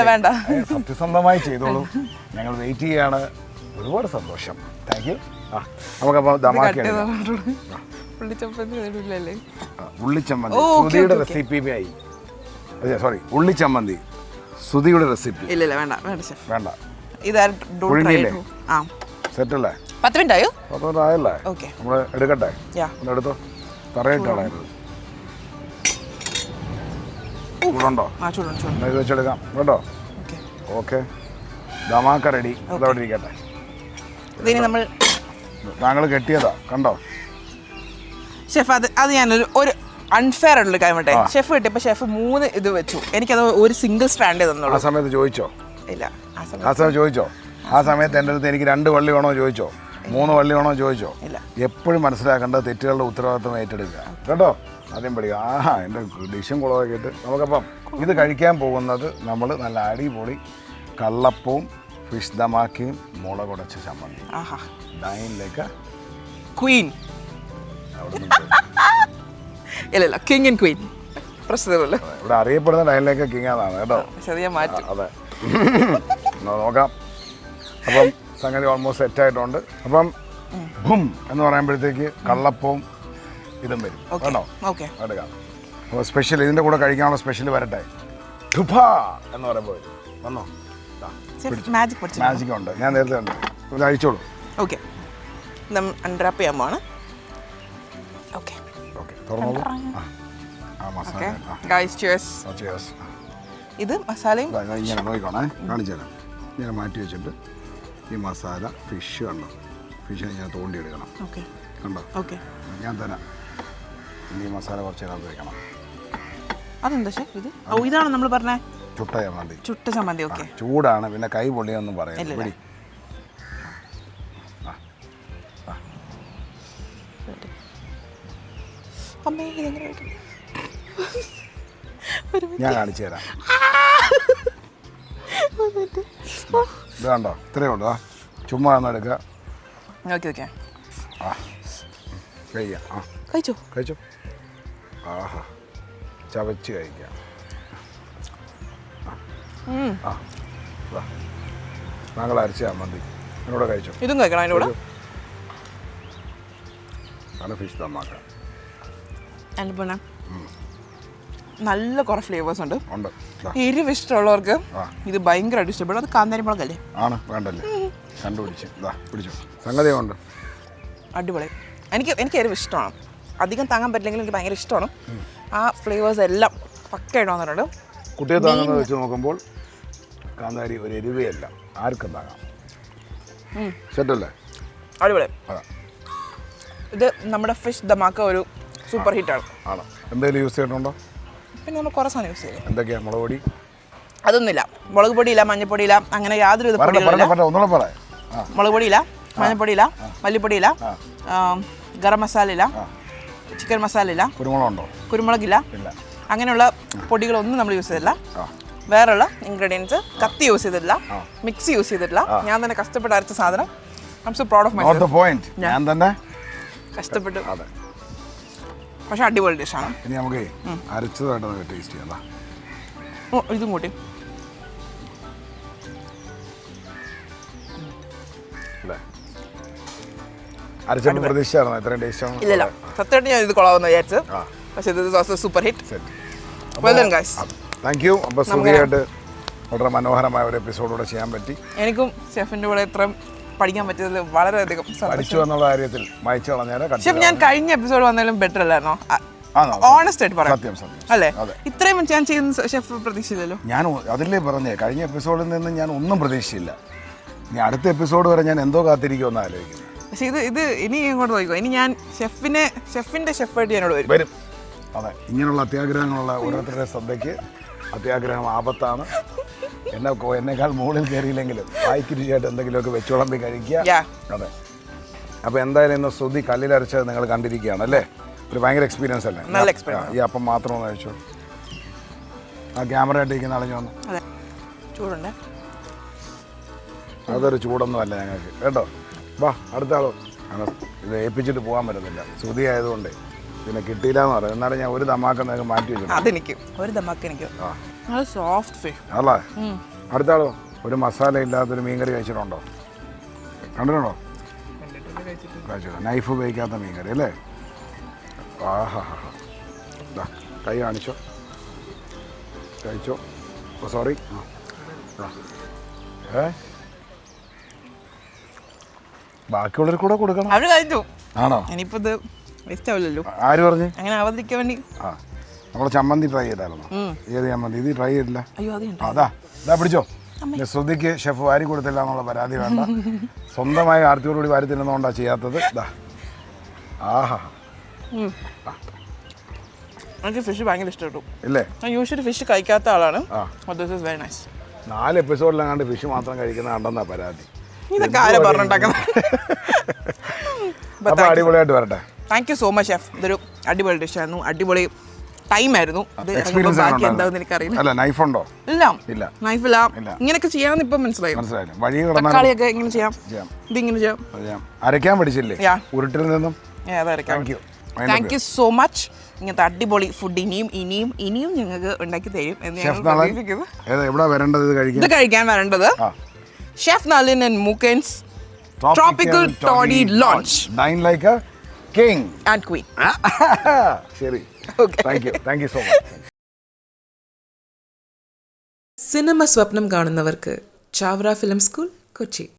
സത്യസന്ധമായി ചെയ്തോളൂ. ഞങ്ങൾ വെയിറ്റ് ചെയ്യാണ്. ഒരുപാട് സന്തോഷം. Thank you. നമുക്കപ്പോൾ ദമാക്കി ഉള്ളിച്ചമ്മന്തി ശ്രുതിയുടെ റെസിപ്പിയായി. സോറി, ഉള്ളിച്ചമ്മന്തി സുധിയുടെ റെസിപ്പി. വേണ്ട. സെറ്റല്ലേ? 10 മിനിറ്റ് ആയോ? 10 മിനിറ്റ് ആയല്ലേ? നമ്മൾ എടുക്കട്ടെ? എടുത്തോ. തറയിട്ടാളായിരുന്നു. ചൂടുണ്ടോ? ഇത് വെച്ചെടുക്കാം കേട്ടോ. Okay, ദമാക്ക ready. അതവിടെ ഇരിക്കട്ടെ. താങ്കൾ കെട്ടിയതാ കണ്ടോ ഷെഫ്? അത് ഞാനൊരു അൺഫെയർ ആയിട്ടുള്ള കാര്യം പറ്റേ. ഷെഫ് കിട്ടിയപ്പോൾ ഷെഫ് 3 ഇത് വെച്ചു. എനിക്കത് ഒരു സിംഗിൾ സ്റ്റാൻഡ് തന്നുള്ളൂ. ആ സമയത്ത് ചോദിച്ചോ? ഇല്ല, ആ സമയത്ത് ചോദിച്ചോ? ആ സമയത്ത് എൻ്റെ അടുത്ത് എനിക്ക് 2 വള്ളി വേണോ ചോദിച്ചോ? 3 വള്ളി വേണോ ചോദിച്ചോ? ഇല്ല. എപ്പോഴും മനസ്സിലാക്കേണ്ടത് തെറ്റുകളുടെ ഉത്തരവാദിത്വം ഏറ്റെടുക്കുക കേട്ടോ. ആദ്യം പഠിക്കുക. എൻ്റെ ഡിഷും കുളമൊക്കെ ഇട്ട് നമുക്കപ്പം ഇത് കഴിക്കാൻ പോകുന്നത് നമ്മൾ നല്ല അടിപൊളി കള്ളപ്പവും ഫിഷ് ദമാക്കിയും മുളകുടച്ച ചമ്മന്തി. ഡൈനിലേക്ക് ക്വീൻ. ഇല്ല, കിങ് ആൻഡ് ക്വീൻ പ്രശ്നമല്ല. ഇവിടെ അറിയപ്പെടുന്ന ഡൈനിലേക്ക് കിങ് ആണെന്നാണ് കേട്ടോ. അതെ, നോക്കാം. അപ്പം സംഗതി ഓൾമോസ്റ്റ് സെറ്റായിട്ടുണ്ട്. അപ്പം ഭും എന്ന് പറയുമ്പോഴത്തേക്ക് കള്ളപ്പവും ഇതും വരും കേട്ടോ. എടുക്കാം. അപ്പോൾ സ്പെഷ്യൽ ഇതിൻ്റെ കൂടെ കഴിക്കാനുള്ള സ്പെഷ്യൽ വരട്ടെ. ടുഫാ എന്ന് പറയുമ്പോൾ വന്നോ? മാജിക് ഉണ്ട്, ഞാൻ നേരത്തെ ഉണ്ട്. ഇത് അഴിച്ചോളൂ. ഓക്കെ, അൺറാപ്പ് ചെയ്യാൻ പോവാണ്. ഓക്കെ, തുറന്നോളൂ. ഇത് മസാലയും ഇങ്ങനെ നോക്കിക്കോണേ, കാണിച്ചു തരാം. ഇങ്ങനെ മാറ്റി വെച്ചിട്ട് ഈ മസാല ഫിഷ് കണ്ടോ? ഫിഷിനെ ഇങ്ങനെ തോണ്ടിയെടുക്കണം. കണ്ടോ? ഞാൻ തരാം. ഇനി ഈ മസാല കുറച്ച് നേരം വയ്ക്കണം. അതെന്താ ഷെഫ്? ഇത് ഇതാണ് നമ്മൾ പറഞ്ഞ ചുട്ട ചമ്മന്തി. ഓക്കെ, ചൂടാണ്, പിന്നെ കൈ പൊള്ളിയൊന്നും പറയാം. അമ്മേ ഇതെങ്ങനെ കഴിക്കും? ഞാൻ കാണിച്ചു തരാം. ഇത് കണ്ടോ, ഇത്രയേ ഉള്ളൂ. ചുമ്മാ ഒന്ന് എടുക്കുക. ഓക്കെ ആ കഴിക്കാം. ആ കഴിച്ചോ. കഴിച്ചോ. ആഹാ, ചവച്ച് കഴിക്കാം. ആ താങ്കൾ അരച്ച മന്തി എന്നോട് കഴിച്ചോ. ഇതും കഴിക്കണം അതിൻ്റെ കൂടെ. നല്ല ഫിഷ് ദമ്മാക്കാം. അതിൻ്റെ പിന്നെ നല്ല കുറേ ഫ്ലേവേഴ്സ് ഉണ്ട്. ഉണ്ട്. എരിവ് ഇഷ്ടമുള്ളവർക്ക് ഇത് ഭയങ്കരമായിട്ട് ഇഷ്ടപ്പെടും. അത് കാന്താരി മുളകല്ലേ? ആണ്, വേണ്ടല്ലേ? കണ്ടുപിടിച്ച് പിടിച്ചോ. സംഗതി ഉണ്ട്, അടിപൊളി. എനിക്ക് എരിവ് ഇഷ്ടമാണ്. അധികം താങ്ങാൻ പറ്റില്ലെങ്കിലും എനിക്ക് ഭയങ്കര ഇഷ്ടമാണ്. ആ ഫ്ലേവേഴ്സ് എല്ലാം പക്കയായിട്ട് വന്നിട്ടുണ്ട്. കുട്ടിയെ താങ്ങുന്നത് വെച്ച് നോക്കുമ്പോൾ കാന്താരി ഒരു എരിവയല്ല, ആർക്കും താങ്ങാം. സെറ്റല്ലേ? അടിപൊളി. അതാ ഇത് നമ്മുടെ ഫിഷ് ദമാക്ക ഒരു സൂപ്പർ ഹിറ്റാണ്. ആണോ? എന്തെങ്കിലും യൂസ് ചെയ്തിട്ടുണ്ടോ? പിന്നെ നമ്മൾ കുറേ സാധനം യൂസ് ചെയ്യും. എന്തൊക്കെയാണ്? മുളക് പൊടി? അതൊന്നുമില്ല. മുളക് പൊടിയില്ല, മഞ്ഞപ്പൊടിയില്ല, അങ്ങനെ യാതൊരു ഇത് ഒന്നുകൂടെ പറയാം. മുളക് പൊടിയില്ല, മഞ്ഞപ്പൊടിയില്ല, മല്ലിപ്പൊടിയില്ല, ഗരം മസാല ഇല്ല, ചിക്കൻ മസാല ഇല്ല, കുരുമുളകുണ്ടോ? കുരുമുളകില്ല, അങ്ങനെയുള്ള പൊടികളൊന്നും നമ്മൾ യൂസ് ചെയ്തില്ല. വേറെയുള്ള ഇൻഗ്രീഡിയൻസ് കത്തി യൂസ് ചെയ്തിട്ടില്ല, മിക്സി യൂസ് ചെയ്തിട്ടില്ല. ഞാൻ തന്നെ കഷ്ടപ്പെട്ട് അരച്ച സാധനം. I am so proud of myself. ഞാൻ തന്നെ കഷ്ടപ്പെട്ടു. പക്ഷെ അടിപൊളി ഡിഷാണ്. ഇനി നമുക്ക് അരച്ചതായിട്ട് ടേസ്റ്റ് ചെയ്യാം. ഇതും കൂട്ടി. അരച്ചപ്പോൾ പ്രതീക്ഷയാണോ ഇത്രയും ടേസ്റ്റ്? ഇല്ലല്ല, സത്യമായിട്ട് ഞാൻ ഇത് കൊള്ളാമെന്ന് വിചാരിച്ചു. പക്ഷേ ഇത് super hit. Well done guys. Thank you. അപ്പോൾ സുഖമായിട്ട് വളരെ മനോഹരമായ ഒരു എപ്പിസോഡൂടെ ചെയ്യാൻ പറ്റി. എനിക്കും ഷെഫിൻ്റെ കൂടെ ഇത്രയും പഠിക്കാൻ പറ്റിയതിൽ വളരെയധികം പഠിച്ചു എന്നുള്ള കാര്യത്തിൽ മായ്ച്ചു കളഞ്ഞാൽ ഷെഫ് ഞാൻ കഴിഞ്ഞ എപ്പിസോഡ് വന്നാലും ബെറ്റർ അല്ലായിരുന്നോ? ഓണസ്റ്റ് ആയിട്ട് പറയാം. സത്യം സത്യം അല്ലേ? ഇത്രയും ഞാൻ ചെയ്യുന്ന ഷെഫ് പ്രതീക്ഷിച്ചില്ലല്ലോ. ഞാൻ അതിലേ പറഞ്ഞേ, കഴിഞ്ഞ എപ്പിസോഡിൽ നിന്ന് ഞാൻ ഒന്നും പ്രതീക്ഷിച്ചില്ല. ഇനി അടുത്ത എപ്പിസോഡ് വരെ ഞാൻ എന്തോ കാത്തിരിക്കുമെന്ന് ആലോചിക്കുന്നു. പക്ഷേ ഇത് ഇനി ഇങ്ങോട്ട് നോക്കിക്കോ. ഇനി ഞാൻ ഷെഫിൻ്റെ ഷെഫായിട്ട് ഞാനോട് വരും. അതെ, ഇങ്ങനെയുള്ള അത്യാഗ്രഹങ്ങളുള്ള ഓരോരുത്തരുടെ ശ്രദ്ധയ്ക്ക് അത്യാഗ്രഹം ആപത്താണ്. എന്നേക്കാൾ മുകളിൽ കയറിയില്ലെങ്കിലും വായിക്കിരിച്ചായിട്ട് എന്തെങ്കിലുമൊക്കെ വെച്ചുളമ്പി കഴിക്കുക. അതെ. അപ്പോൾ എന്തായാലും ഇന്ന് ശ്രുതി കല്ലിലരച്ചത് നിങ്ങൾ കണ്ടിരിക്കുകയാണ് അല്ലേ? ഒരു ഭയങ്കര എക്സ്പീരിയൻസ് അല്ലേ? നല്ല എക്സ്പീരിയൻസ്. ഈ അപ്പം മാത്രം ഒന്ന് കഴിച്ചു. ആ ക്യാമറ ആയിട്ട് ഇരിക്കുന്ന അളഞ്ഞു വന്നു. ചൂടുണ്ട്. അതൊരു ചൂടൊന്നും അല്ല ഞങ്ങൾക്ക് കേട്ടോ. വാ അടുത്ത ആളോ. ഇത് ഏൽപ്പിച്ചിട്ട് പോകാൻ പറ്റുന്നില്ല, ശ്രുതി ആയതുകൊണ്ട്. പിന്നെ കിട്ടിയില്ല എന്ന് പറയാം. എന്നാലും ഞാൻ ഒരു ദമാക്ക നിങ്ങൾക്ക് മാറ്റി വെച്ചു. അതെനിക്ക് ഒരു ദമാക്ക എനിക്ക് സോഫ്റ്റ് ഫിഷ് അല്ലേ? അടുത്ത ആളോ. ഒരു മസാല ഇല്ലാത്തൊരു മീൻകറി കഴിച്ചിട്ടുണ്ടോ? കണ്ടിട്ടുണ്ടോ? കഴിച്ചിട്ടോ? നൈഫ് ഉപയോഗിക്കാത്ത മീൻകറി അല്ലേ? ആഹാ, കൈ കാണിച്ചോ, കഴിച്ചോ. സോറി. ബാക്കിയുള്ളവർ കൂടെ കൊടുക്കണം. അവര് കഴിച്ചു. ആണോ? ഇനിയിപ്പോ ഇത് വേസ്റ്റ് ആവില്ലല്ലോ. ആര് പറഞ്ഞു? അങ്ങനെ ആവാതിരിക്കാൻ വേണ്ടി. നമ്മൾ ചമ്മന്തി ട്രൈ ചെയ്തായിരുന്നു. ഏത് ചമ്മന്തി? ഇത് ട്രൈ ചെയ്തില്ല. അയ്യോ അതാ പിടിച്ചോ. ശ്രുതിക്ക് ഷെഫ് വാരി കൊടുത്തില്ല എന്നുള്ള പരാതി വേണ്ട. സ്വന്തമായി ആർത്തിയോടുകൂടി വാരി തിന്നുന്നതുകൊണ്ടാണ് ചെയ്യാത്തത്. ആഹാ, എനിക്ക് ഫിഷ് ഭയങ്കര ഇഷ്ടപ്പെട്ടു. ഇല്ലേ? ഞാൻ യൂഷ്വലി ഫിഷ് കഴിക്കാത്ത ആളാണ്. This is very nice. 4 എപ്പിസോഡിലെങ്ങാണ്ട് ഫിഷ് മാത്രം കഴിക്കുന്ന കണ്ടെന്നാ പരാതി. ഇതൊക്കെ ആരാ പറഞ്ഞിട്ടുണ്ടാക്കുന്നത്? അപ്പോൾ അടിപൊളിയായിട്ട് വരട്ടെ. Thank you so much chef. ഇതൊരു അടിപൊളി ഡിഷായിരുന്നു, അടിപൊളി ടൈം ആയിരുന്നു. എക്സ്പീരിയൻസ് എന്താണെന്ന് എനിക്കറിയില്ല. അല്ല, നൈഫ് ഉണ്ടോ? ഇല്ല, ഇല്ല, നൈഫില്ല. ഇങ്ങനെയൊക്കെ ചെയ്യാമെന്ന് ഇപ്പം മനസ്സിലായി. വഴി തക്കാളിയൊക്കെ ഇങ്ങനെ ചെയ്യാം, ഇതിങ്ങനെ ചെയ്യാം. അരയ്ക്കാൻ പഠിച്ചില്ലേ ഉരുട്ടിൽ നിന്നും? Thank you so much. ഇങ്ങനത്തെ അടിപൊളി ഫുഡ് ഇനിയും ഞങ്ങൾക്ക് ഉണ്ടാക്കി തരും എന്ന് ഞങ്ങൾ പ്രതീക്ഷിക്കുന്നു. ഇത് കഴിക്കാൻ വരേണ്ടത് chef Nalin and Mookkan's tropical toddy lounge. Dine like a king and queen. ശരി. Okay. Thank you so much. Cinema സ്വപ്നം കാണുന്നവർക്ക് ചാവറ ഫിലിം സ്കൂൾ, കൊച്ചി.